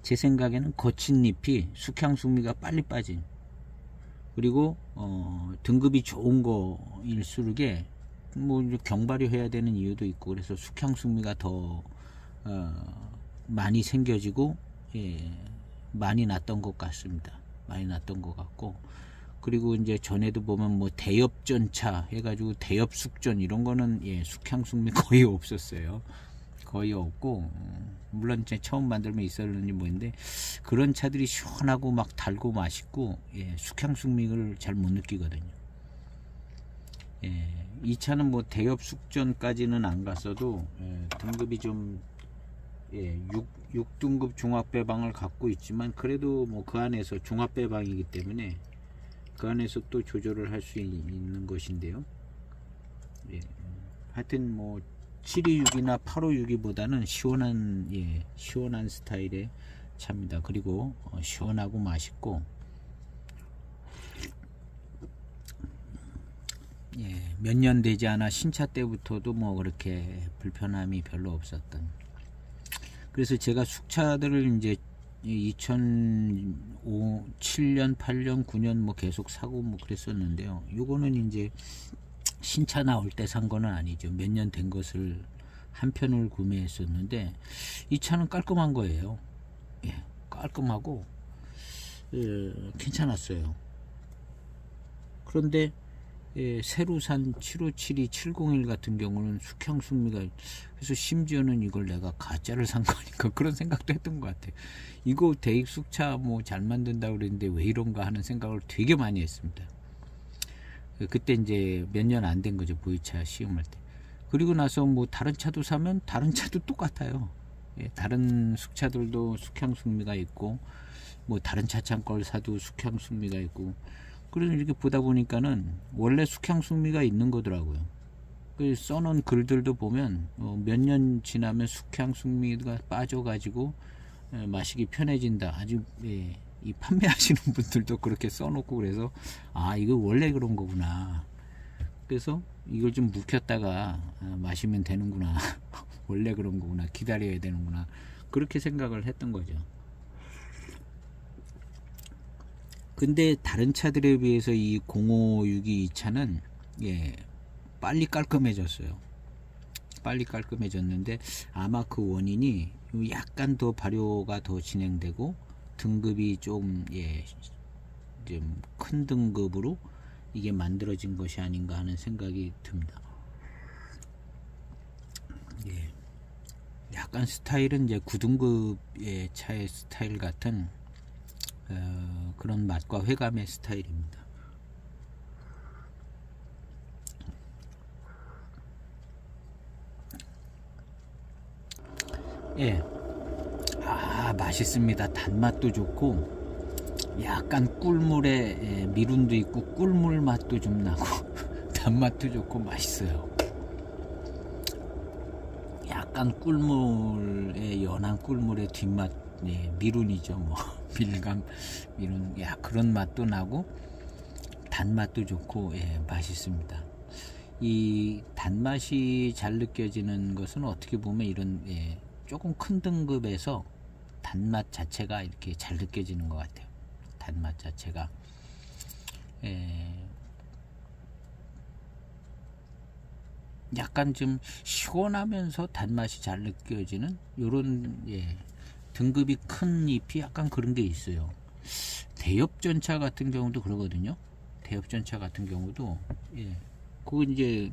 제 생각에는 거친 잎이 숙향숙미가 빨리 빠진, 그리고 등급이 좋은 거일수록에 뭐 경발효 해야 되는 이유도 있고, 그래서 숙향숙미가 더 많이 생겨지고 많이 났던 것 같습니다. 많이 났던 것 같고, 그리고 이제 전에도 보면 뭐 대엽전차 해가지고 대엽숙전 이런 거는 예, 숙향숙미 거의 없었어요. 거의 없고, 물론 이제 처음 만들면 있었는지 뭐인데, 그런 차들이 시원하고 막 달고 맛있고, 예, 숙향숙미를 잘 못 느끼거든요. 예, 이 차는 뭐 대엽숙전까지는 안 갔어도, 예, 등급이 좀, 예, 6등급 종합배방을 갖고 있지만, 그래도 뭐 그 안에서 종합배방이기 때문에, 그 안에서 또 조절을 할 수 있는 것인데요. 예, 하여튼 뭐, 726이나 856보다는 시원한, 예, 시원한 스타일의 차입니다. 그리고 시원하고 맛있고, 예, 몇 년 되지 않아 신차 때부터도 뭐 그렇게 불편함이 별로 없었던. 그래서 제가 숙차들을 이제 2007년, 8년, 9년 뭐 계속 사고 뭐 그랬었는데요. 요거는 이제 신차 나올 때 산 거는 아니죠. 몇 년 된 것을 한 편을 구매했었는데, 이 차는 깔끔한 거예요. 예, 깔끔하고, 예, 괜찮았어요. 그런데, 예, 새로 산 757이 701 같은 경우는 숙향숙미가, 그래서 심지어는 이걸 내가 가짜를 산 거니까 그런 생각도 했던 것 같아요. 이거 대입숙차 뭐 잘 만든다고 그랬는데 왜 이런가 하는 생각을 되게 많이 했습니다. 그때 이제 몇 년 안 된 거죠, 보이차 시음할 때. 그리고 나서 뭐 다른 차도 사면 다른 차도 똑같아요. 예, 다른 숙차들도 숙향숙미가 있고, 뭐 다른 차창 걸 사도 숙향숙미가 있고, 그래서 이렇게 보다 보니까는 원래 숙향숙미가 있는 거더라고요. 그 써놓은 글들도 보면 몇 년 지나면 숙향숙미가 빠져가지고 마시기 편해진다. 아주, 예, 이 판매하시는 분들도 그렇게 써놓고, 그래서 아, 이거 원래 그런 거구나. 그래서 이걸 좀 묵혔다가 마시면 되는구나. 원래 그런 거구나. 기다려야 되는구나. 그렇게 생각을 했던 거죠. 근데 다른 차들에 비해서 이 0562 이 차는, 예, 빨리 깔끔해졌어요. 빨리 깔끔해졌는데, 아마 그 원인이 약간 더 발효가 더 진행되고 등급이 좀, 예, 좀 큰 등급으로 이게 만들어진 것이 아닌가 하는 생각이 듭니다. 예, 약간 스타일은 이제 9등급의 차의 스타일 같은 그런 맛과 회감의 스타일입니다. 예, 아, 맛있습니다. 단맛도 좋고, 약간 꿀물에 미룬도 있고 꿀물 맛도 좀 나고 단맛도 좋고 맛있어요. 약간 꿀물에, 연한 꿀물의 뒷맛, 예, 미룬이죠. 뭐 밀감, 미룬, 야, 그런 맛도 나고 단맛도 좋고, 예, 맛있습니다. 이 단맛이 잘 느껴지는 것은 어떻게 보면 이런, 예, 조금 큰 등급에서 단맛 자체가 이렇게 잘 느껴지는 것 같아요. 단맛 자체가, 약간 좀 시원하면서 단맛이 잘 느껴지는 요런, 예, 등급이 큰 잎이 약간 그런 게 있어요. 대엽전차 같은 경우도 그러거든요. 대엽전차 같은 경우도, 예, 그거 이제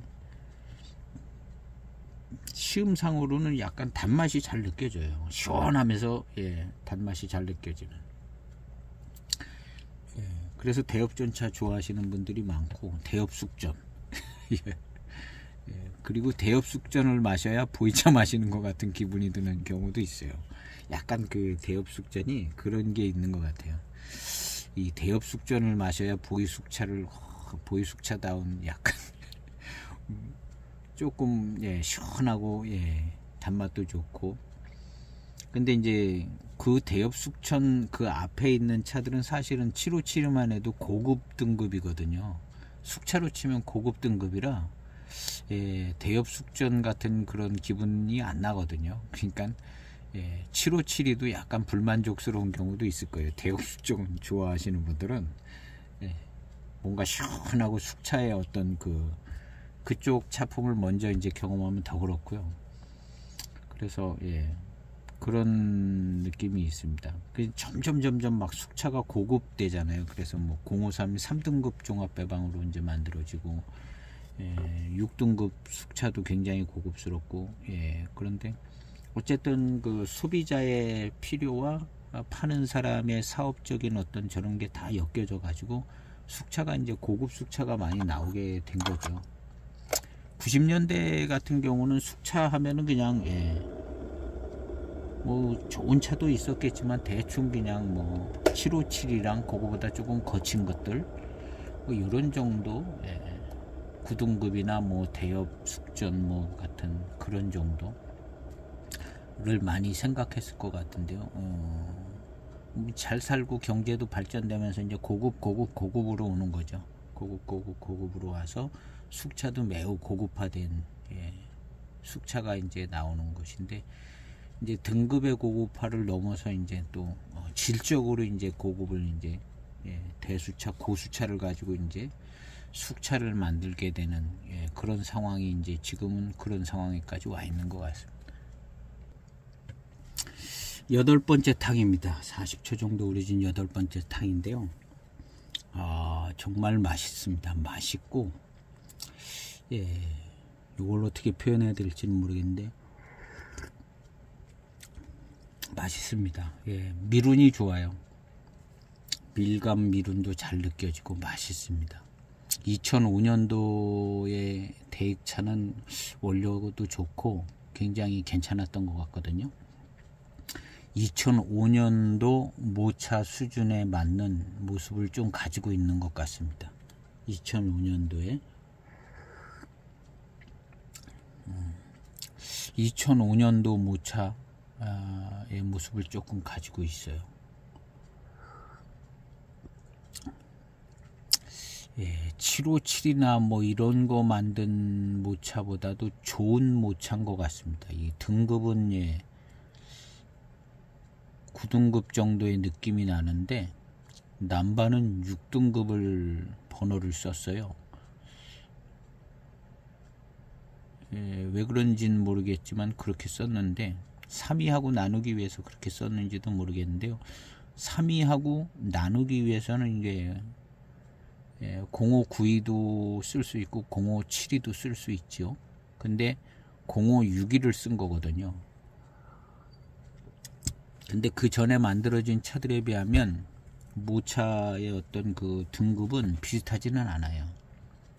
시음상으로는 약간 단맛이 잘 느껴져요. 시원하면서, 예, 단맛이 잘 느껴지는. 예, 그래서 대엽전차 좋아하시는 분들이 많고, 대엽숙전. 예, 예, 그리고 대엽숙전을 마셔야 보이차 마시는 것 같은 기분이 드는 경우도 있어요. 약간 그 대엽숙전이 그런 게 있는 것 같아요. 이 대엽숙전을 마셔야 보이숙차다운 약간 조금, 예, 시원하고, 예, 단맛도 좋고. 근데 이제 그 대엽숙천 그 앞에 있는 차들은 사실은 757만 해도 고급 등급이거든요. 숙차로 치면 고급 등급이라, 예, 대엽숙전 같은 그런 기분이 안 나거든요. 그러니까, 예, 757이도 약간 불만족스러운 경우도 있을 거예요. 대엽숙전 좋아하시는 분들은, 예, 뭔가 시원하고 숙차의 어떤 그쪽 차품을 먼저 이제 경험하면 더 그렇고요. 그래서, 예, 그런 느낌이 있습니다. 점점 막 숙차가 고급되잖아요. 그래서 뭐 053이 3등급 종합배방으로 이제 만들어지고, 6등급 숙차도 굉장히 고급스럽고, 그런데 어쨌든 그 소비자의 필요와 파는 사람의 사업적인 어떤 저런 게 다 엮여져 가지고 숙차가 이제 고급 숙차가 많이 나오게 된 거죠. 90년대 같은 경우는 숙차 하면은 그냥 뭐 좋은 차도 있었겠지만 대충 그냥 뭐 757이랑 그거보다 조금 거친 것들 뭐 이런 정도, 9등급이나 뭐 대엽 숙전 뭐 같은 그런 정도를 많이 생각했을 것 같은데요. 잘 살고 경제도 발전되면서 이제 고급으로 오는 거죠. 고급으로 와서 숙차도 매우 고급화된 숙차가 이제 나오는 것인데, 이제 등급의 고급화를 넘어서 이제 또 질적으로 이제 고급을 이제 대수차, 고수차를 가지고 이제 숙차를 만들게 되는 그런 상황이 이제 지금은 그런 상황에까지 와 있는 것 같습니다. 8번째 탕입니다. 40초 정도 우려진 8번째 탕인데요. 정말 맛있습니다. 맛있고, 이걸 어떻게 표현해야 될지는 모르겠는데 맛있습니다. 미룬이 좋아요. 밀감 미룬도 잘 느껴지고 맛있습니다. 2005년도의 대익차는 원료도 좋고 굉장히 괜찮았던 것 같거든요. 2005년도 모차 수준에 맞는 모습을 좀 가지고 있는 것 같습니다. 2005년도에 2005년도 모차의 모습을 조금 가지고 있어요. 757이나 뭐 이런 거 만든 모차보다도 좋은 모차인 것 같습니다. 이 등급은 9등급 정도의 느낌이 나는데 남바는 6등급을 번호를 썼어요. 왜 그런지는 모르겠지만 그렇게 썼는데 3위하고 나누기 위해서 그렇게 썼는지도 모르겠는데요. 3위하고 나누기 위해서는 이게 0592도 쓸 수 있고 0572도 쓸 수 있죠. 근데 0562를 쓴 거거든요. 근데 그 전에 만들어진 차들에 비하면 모차의 어떤 그 등급은 비슷하지는 않아요.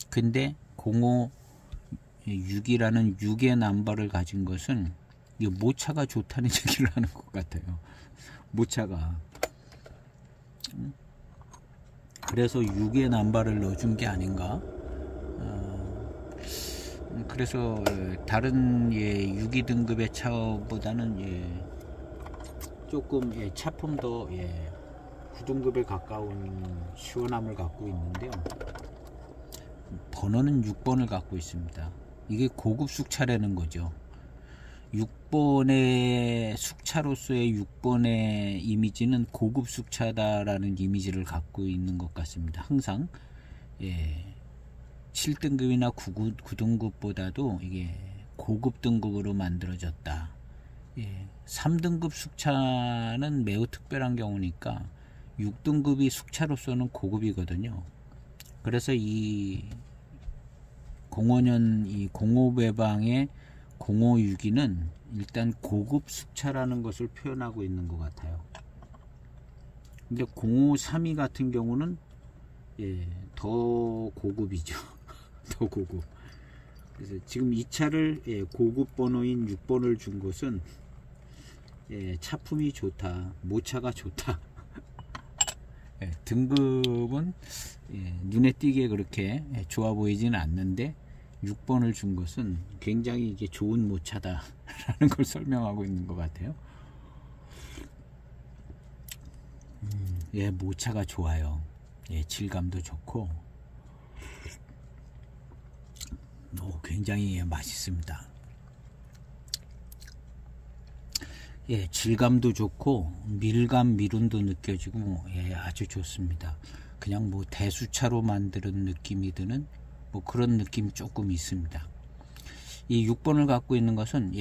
근데 056이라는 6의 남바를 가진 것은 이 모차가 좋다는 얘기를 하는 것 같아요. 모차가. 그래서 6의 남바를 넣어준 게 아닌가. 그래서 다른 6위 등급의 차보다는 조금 차품도 9등급에 가까운 시원함을 갖고 있는데요. 번호는 6번을 갖고 있습니다. 이게 고급 숙차라는 거죠. 6번의 숙차로서의 6번의 이미지는 고급 숙차다라는 이미지를 갖고 있는 것 같습니다. 항상 7등급이나 9등급보다도 이게 고급 등급으로 만들어졌다. 3등급 숙차는 매우 특별한 경우니까 6등급이 숙차로서는 고급이거든요. 그래서 이 05년 이 05배방의 0562는 일단 고급 숙차라는 것을 표현하고 있는 것 같아요. 근데 0532 같은 경우는 더 고급이죠. 더 고급. 그래서 지금 이 차를 고급 번호인 6번을 준 것은 차품이 좋다, 모차가 좋다. 등급은 눈에 띄게 그렇게 좋아 보이지는 않는데 6번을 준 것은 굉장히 이게 좋은 모차다라는 걸 설명하고 있는 것 같아요. 모차가 좋아요. 질감도 좋고 굉장히 맛있습니다. 질감도 좋고 밀감 미룬도 느껴지고 아주 좋습니다. 그냥 뭐 대수차로 만드는 느낌이 드는 뭐 그런 느낌이 조금 있습니다. 이 6번을 갖고 있는 것은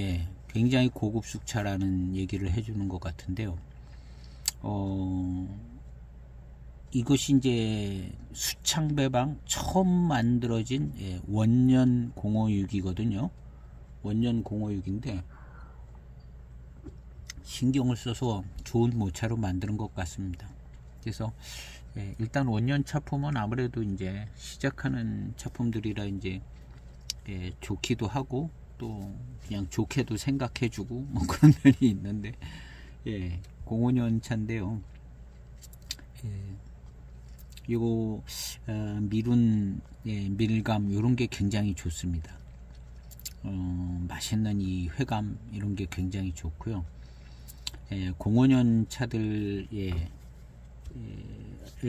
굉장히 고급 숙차라는 얘기를 해주는 것 같은데요. 이것이 이제 수창배방 처음 만들어진 원년 056이거든요. 원년 056인데 신경을 써서 좋은 모차로 만드는 것 같습니다. 그래서 일단 원년 차품은 아무래도 이제 시작하는 차품들이라 이제 좋기도 하고 또 그냥 좋게도 생각해주고 뭐 그런 면이 있는데 05년 차인데요. 이거 미룬 밀감 이런 게 굉장히 좋습니다. 맛있는 이 회감 이런 게 굉장히 좋고요. 05년 차들의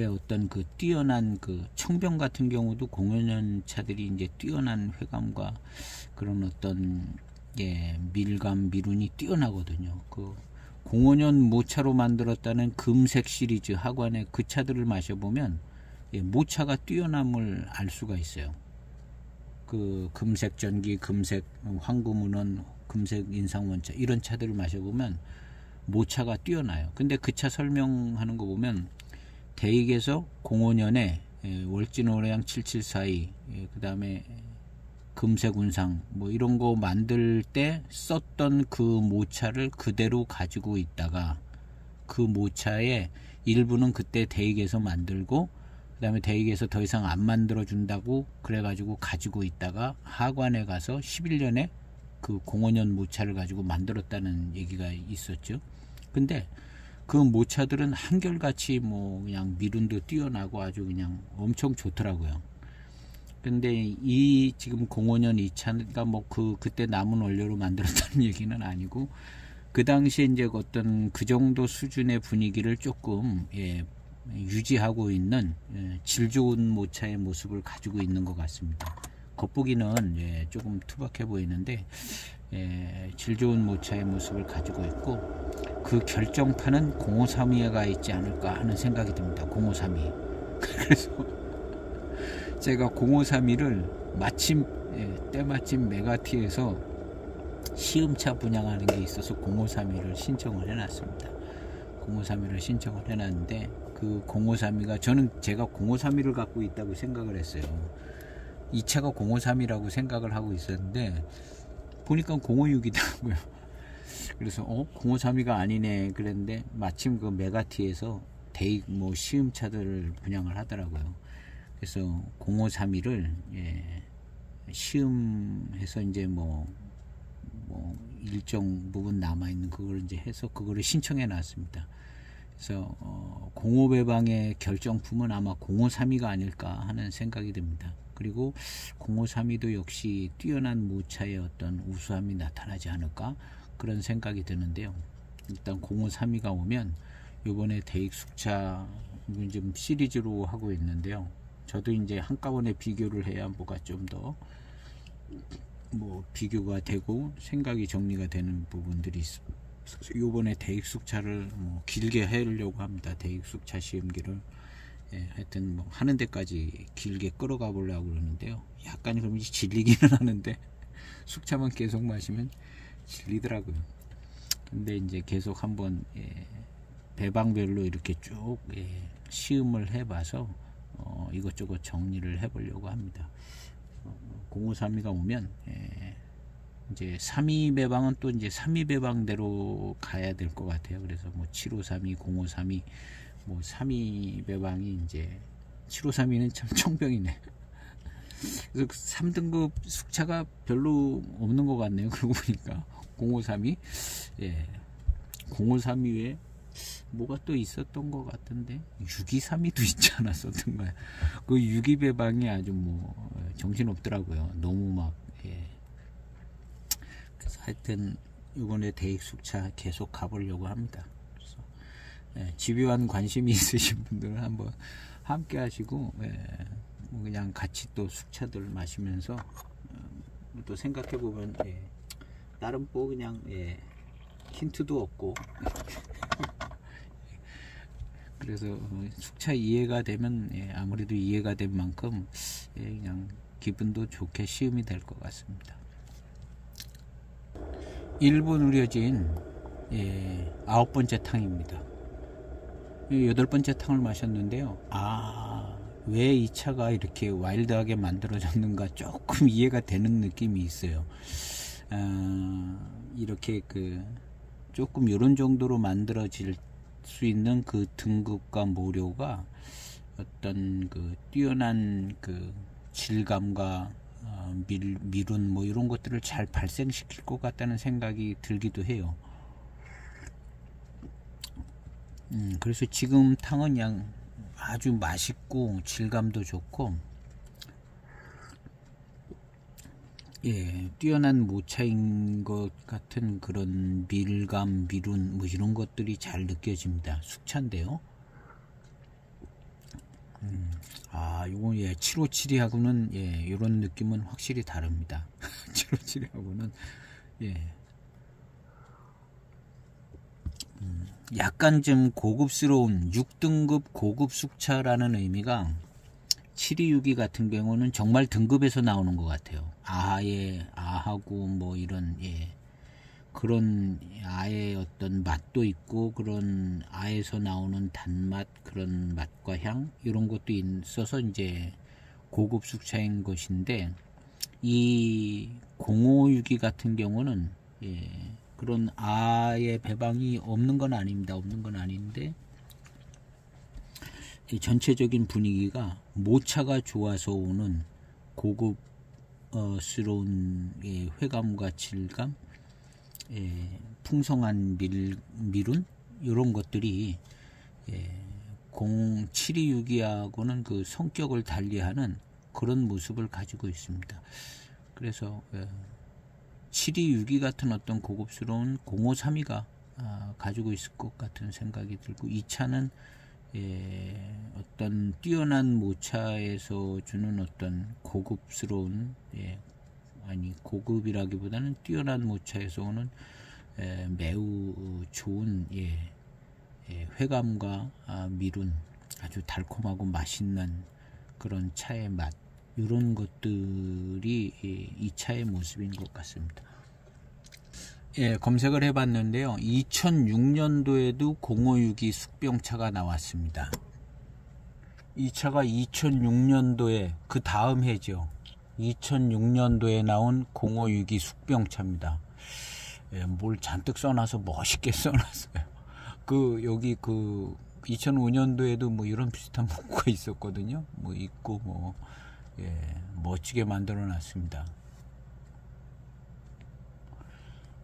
어떤 그 뛰어난 그 청병 같은 경우도 05년 차들이 이제 뛰어난 회감과 그런 어떤 밀감 미룬이 뛰어나거든요. 그 05년 모차로 만들었다는 금색 시리즈 하관의 그 차들을 마셔보면 모차가 뛰어남을 알 수가 있어요. 그 금색 전기, 금색 황금운원, 금색 인상원차 이런 차들을 마셔보면 모차가 뛰어나요. 근데 그 차 설명하는 거 보면 대익에서 05년에 월진오래양 7742 그 다음에 금색 운상 뭐 이런 거 만들 때 썼던 그 모차를 그대로 가지고 있다가 그 모차의 일부는 그때 대익에서 만들고 그 다음에 대익에서 더 이상 안 만들어 준다고 그래가지고 가지고 있다가 하관에 가서 11년에 그 05년 모차를 가지고 만들었다는 얘기가 있었죠. 근데 그 모차들은 한결같이 뭐 그냥 미룬도 뛰어나고 아주 그냥 엄청 좋더라고요. 근데 이 지금 05년 이 차가 뭐 그때 남은 원료로 만들었다는 얘기는 아니고 그 당시에 이제 어떤 그 정도 수준의 분위기를 조금 유지하고 있는 질 좋은 모차의 모습을 가지고 있는 것 같습니다. 겉보기는 조금 투박해 보이는데 질 좋은 모차의 모습을 가지고 있고 그 결정판은 0532가 있지 않을까 하는 생각이 듭니다. 0532. 그래서 제가 0532를 마침 때마침 메가티에서 시음차 분양하는 게 있어서 0532를 신청을 해놨습니다. 0532를 신청을 해놨는데 그 0532가 제가 0532를 갖고 있다고 생각을 했어요. 이 차가 0532라고 생각을 하고 있었는데 보니까 056이더라고요. 그래서 0532가 아니네 그랬는데 마침 그 메가티에서 대익 뭐 시음차들을 분양을 하더라고요. 그래서 0532를 시음해서 이제 뭐 일정 부분 남아있는 그걸 이제 해서 그거를 신청해 놨습니다. 그래서 05배방의 결정품은 아마 0532가 아닐까 하는 생각이 듭니다. 그리고 0532도 역시 뛰어난 모차의 어떤 우수함이 나타나지 않을까 그런 생각이 드는데요. 일단 0532가 오면 요번에 대익 숙차 좀 시리즈로 하고 있는데요. 저도 이제 한꺼번에 비교를 해야 뭐가 좀 더 비교가 되고 생각이 정리가 되는 부분들이 있어서 요번에 대익 숙차를 길게 하려고 합니다. 대익 숙차 시음기를 하여튼 하는 데까지 길게 끌어가 보려고 그러는데요. 약간 그럼 질리기는 하는데 숙차만 계속 마시면 질리더라고요. 근데 이제 계속 한번 배방별로 이렇게 쭉 시음을 해봐서 이것저것 정리를 해보려고 합니다. 0532가 오면 이제 32 배방은 또 이제 32 배방대로 가야 될 것 같아요. 그래서 7532, 0532, 32 배방이 이제 7532는 참 청병이네. 그래서 3등급 숙차가 별로 없는 것 같네요. 그러고 보니까 0532, 0532에 뭐가 또 있었던 것 같은데 6232도 있지 않았었던가요? 그 62 배방이 아주 정신 없더라고요. 너무 그래서 하여튼 이번에 대익 숙차 계속 가보려고 합니다. 그래서 집요한 관심이 있으신 분들은 한번 함께 하시고 그냥 같이 또 숙차들 마시면서 또 생각해 보면 나름 그냥 힌트도 없고 그래서 숙차 이해가 되면 아무래도 이해가 된 만큼 그냥 기분도 좋게 시음이 될 것 같습니다. 일부 누려진 9번째 탕입니다. 8번째 탕을 마셨는데요. 왜 이 차가 이렇게 와일드하게 만들어졌는가 조금 이해가 되는 느낌이 있어요. 이렇게 조금 이런 정도로 만들어질 수 있는 그 등급과 모료가 어떤 뛰어난 질감과 미룬 뭐 이런 것들을 잘 발생시킬 것 같다는 생각이 들기도 해요. 그래서 지금 탕은 그냥 아주 맛있고 질감도 좋고 뛰어난 모차인 것 같은 그런 밀감, 미룬 뭐 이런 것들이 잘 느껴집니다. 숙차인데요. 요거 757하고는 이런 느낌은 확실히 다릅니다. 757하고는 약간 좀 고급스러운 6등급 고급 숙차라는 의미가 7262 같은 경우는 정말 등급에서 나오는 것 같아요. 아하고 뭐 이런 그런 아의 어떤 맛도 있고 그런 아에서 나오는 단맛, 그런 맛과 향 이런 것도 있어서 이제 고급 숙차인 것인데, 이 0562 같은 경우는 그런 아의 배방이 없는 건 아닙니다. 없는 건 아닌데 전체적인 분위기가 모차가 좋아서 오는 고급스러운 회감과 질감, 풍성한 미룬 이런 것들이 0726하고는 그 성격을 달리하는 그런 모습을 가지고 있습니다. 그래서 7262 같은 어떤 고급스러운 0532가 가지고 있을 것 같은 생각이 들고, 이 차는 어떤 뛰어난 모차에서 주는 어떤 고급스러운 고급이라기보다는 뛰어난 모차에서 오는 매우 좋은 회감과 미룬, 아주 달콤하고 맛있는 그런 차의 맛, 이런 것들이 이 차의 모습인 것 같습니다. 검색을 해봤는데요. 2006년도에도 0562 숙병차가 나왔습니다. 이 차가 2006년도에 그 다음 해죠. 2006년도에 나온 0562 숙병차입니다. 뭘 잔뜩 써놔서 멋있게 써놨어요. 여기 2005년도에도 뭐 이런 비슷한 문구가 있었거든요. 뭐 있고 멋지게 만들어 놨습니다.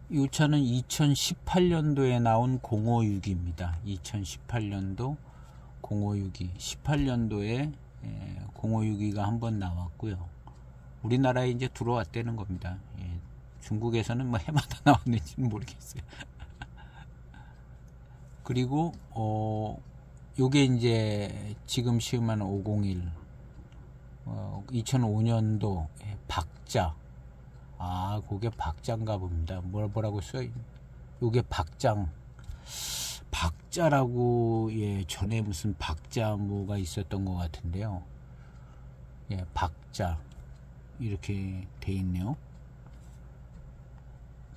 이 차는 2018년도에 나온 0562입니다. 2018년도 0562, 18년도에 0562가 한번 나왔고요. 우리나라에 이제 들어왔다는 겁니다. 중국에서는 뭐 해마다 나왔는지는 모르겠어요. 그리고 요게 이제 지금 시음하는 501, 2005년도 박자. 그게 박자인가 봅니다. 뭐라고 써있, 요게 박자라고, 전에 무슨 박자 뭐가 있었던 것 같은데요. 박자. 이렇게 돼 있네요.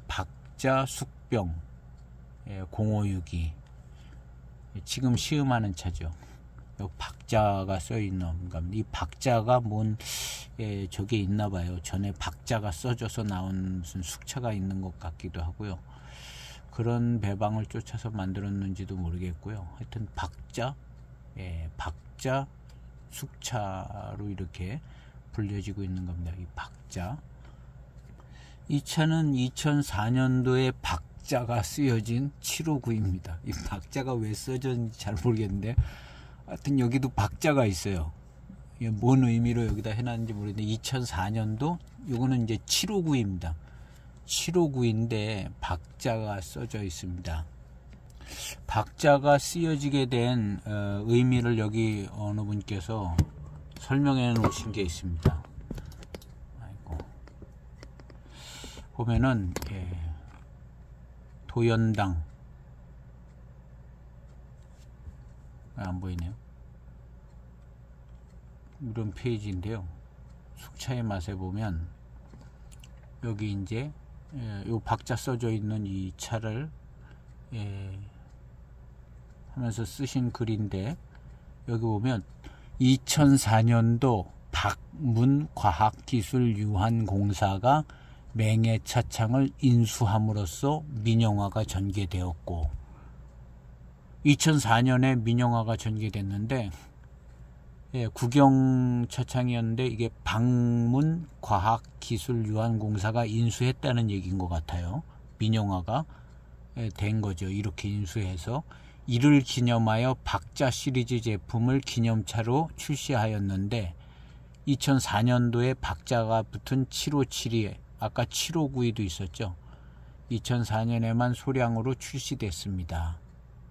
박자 숙병. 0562. 지금 시음하는 차죠. 박자가 써있는 겁니다. 이 박자가 저게 있나봐요. 전에 박자가 써져서 나온 무슨 숙차가 있는 것 같기도 하고요. 그런 배방을 쫓아서 만들었는지도 모르겠고요. 하여튼 박자 숙차로 이렇게 불려지고 있는 겁니다. 이 박자. 이 차는 2004년도에 박자가 쓰여진 759입니다. 이 박자가 왜 써졌는지 잘 모르겠는데, 하여튼 여기도 박자가 있어요. 뭔 의미로 여기다 해놨는지 모르겠는데 2004년도 요거는 이제 759입니다. 759인데 박자가 써져 있습니다. 박자가 쓰여지게 된 의미를 여기 어느 분께서 설명해 놓으신 게 있습니다. 보면은 도연당 안 보이네요. 이런 페이지인데요. 숙차의 맛에 보면 여기 이제 요 박자 써져 있는 이 차를 하면서 쓰신 글인데, 여기 보면 2004년도 박문과학기술유한공사가 맹해차창을 인수함으로써 민영화가 전개되었고, 2004년에 민영화가 전개됐는데, 국영차창이었는데 이게 박문과학기술유한공사가 인수했다는 얘기인 것 같아요. 민영화가 된 거죠. 이렇게 인수해서 이를 기념하여 박자 시리즈 제품을 기념차로 출시하였는데, 2004년도에 박자가 붙은 757이, 아까 759도 있었죠. 2004년에만 소량으로 출시됐습니다.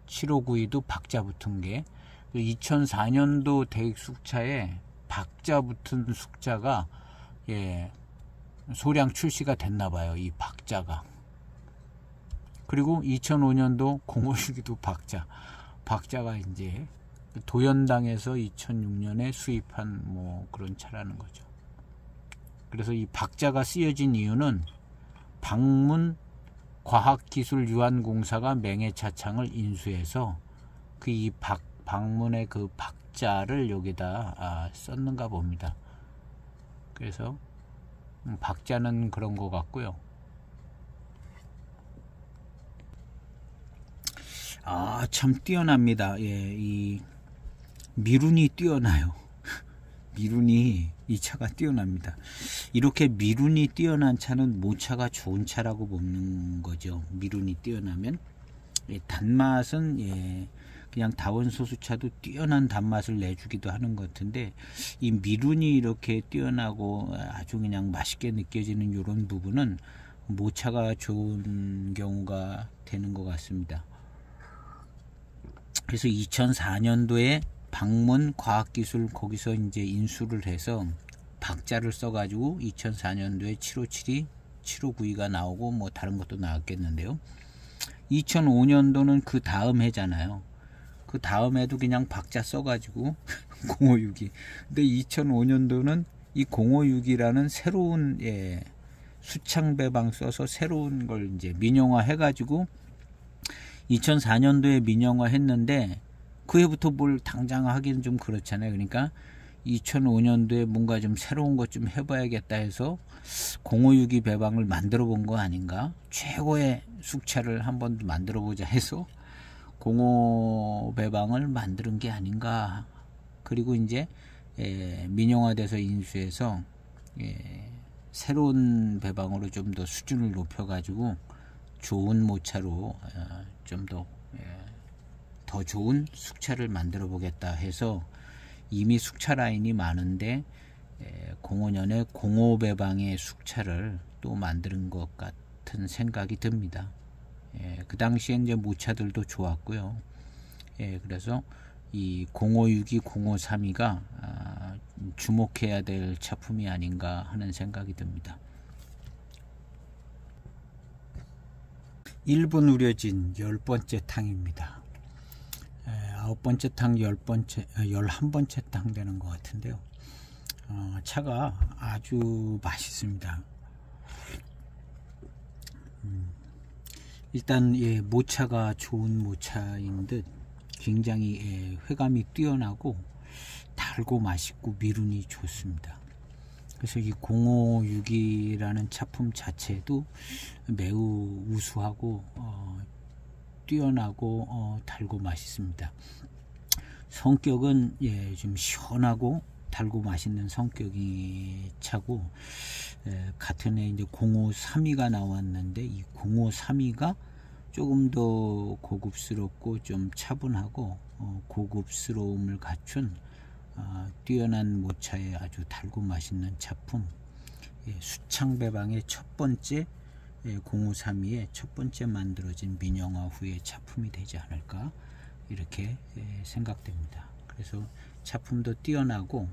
759도 박자 붙은 게, 2004년도 대익 숙차에 박자 붙은 숙차가 소량 출시가 됐나 봐요. 이 박자가. 그리고 2005년도 056도 박자가 이제 도연당에서 2006년에 수입한 뭐 그런 차라는 거죠. 그래서 이 박자가 쓰여진 이유는 박문 과학기술유한공사가 맹해차창을 인수해서 그 이 박문의 그 박자를 여기다 썼는가 봅니다. 그래서 박자는 그런 것 같고요. 참 뛰어납니다. 이 미룬이 뛰어나요. 미룬이, 이 차가 뛰어납니다. 이렇게 미룬이 뛰어난 차는 모차가 좋은 차라고 보는 거죠. 미룬이 뛰어나면. 단맛은 그냥 다원 소수차도 뛰어난 단맛을 내주기도 하는 것 같은데, 이 미룬이 이렇게 뛰어나고 아주 그냥 맛있게 느껴지는 이런 부분은 모차가 좋은 경우가 되는 것 같습니다. 그래서 2004년도에 박문 과학기술 거기서 이제 인수를 해서 박자를 써가지고 2004년도에 757이 7592가 나오고 뭐 다른 것도 나왔겠는데요. 2005년도는 그 다음 해잖아요. 그 다음 해도 그냥 박자 써가지고 056이. 근데 2005년도는 이 056이라는 새로운 수창배방 써서 새로운 걸 이제 민영화 해가지고 2004년도에 민영화 했는데, 그 해부터 뭘 당장 하기는 좀 그렇잖아요. 그러니까 2005년도에 뭔가 좀 새로운 것 좀 해봐야겠다 해서 056이 배방을 만들어 본 거 아닌가? 최고의 숙차를 한번 만들어 보자 해서 05 배방을 만드는 게 아닌가. 그리고 이제 민영화돼서 인수해서 새로운 배방으로 좀 더 수준을 높여 가지고 좋은 모차로 좀 더 좋은 숙차를 만들어 보겠다 해서, 이미 숙차 라인이 많은데 05년에 05 배방의 숙차를 또 만드는 것 같은 생각이 듭니다. 그 당시에 이제 모차들도 좋았고요. 그래서 이 056이 053이가 주목해야 될 차품이 아닌가 하는 생각이 듭니다. 1분 우려진 10번째 탕입니다. 9번째 탕, 11번째 탕 되는 것 같은데요. 차가 아주 맛있습니다. 일단 모차가 좋은 모차인 듯 굉장히 회감이 뛰어나고 달고 맛있고 미룬이 좋습니다. 그래서 이 056이라는 차품 자체도 매우 우수하고 뛰어나고 달고 맛있습니다. 성격은 좀 시원하고 달고 맛있는 성격이 차고, 같은 해 이제 0532가 나왔는데, 이 0532가 조금 더 고급스럽고 좀 차분하고 고급스러움을 갖춘 뛰어난 모차의 아주 달고 맛있는 차품, 수창배방의 첫 번째 0532의 첫 번째 만들어진 민영화 후의 차품이 되지 않을까, 이렇게 생각됩니다. 그래서 차품도 뛰어나고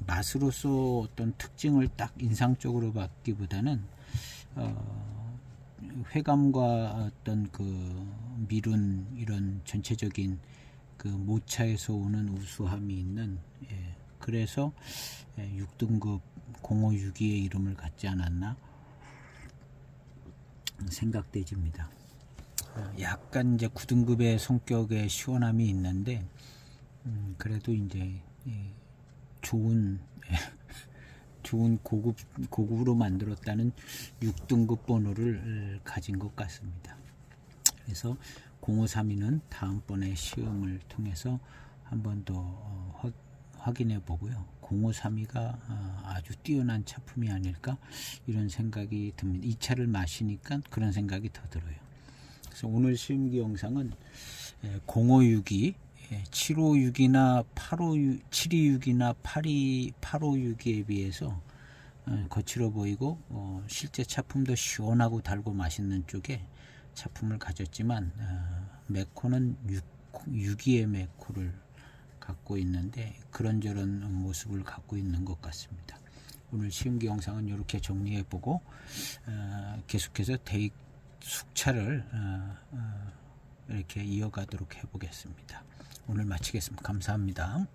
맛으로서 어떤 특징을 딱 인상적으로 받기보다는 회감과 어떤 그 미룬, 이런 전체적인 그 모차에서 오는 우수함이 있는, 그래서 6등급 0562의 이름을 갖지 않았나. 생각돼집니다. 약간 이제 9등급의 성격의 시원함이 있는데 그래도 이제 좋은 좋은 고급으로 만들었다는 6등급 번호를 가진 것 같습니다. 그래서 0532는 다음번에 시험을 통해서 한 번 더 확인해 보고요. 0532가 아주 뛰어난 차품이 아닐까 이런 생각이 듭니다. 이 차를 마시니까 그런 생각이 더 들어요. 그래서 오늘 시험기 영상은 0562, 756이나 726이나 856에 비해서 거칠어 보이고 실제 차품도 시원하고 달고 맛있는 쪽에 차품을 가졌지만 매코는 6기의 매코를 갖고 있는데 그런저런 모습을 갖고 있는 것 같습니다. 오늘 시험기 영상은 이렇게 정리해 보고 계속해서 대입 숙차를 이렇게 이어가도록 해 보겠습니다. 오늘 마치겠습니다. 감사합니다.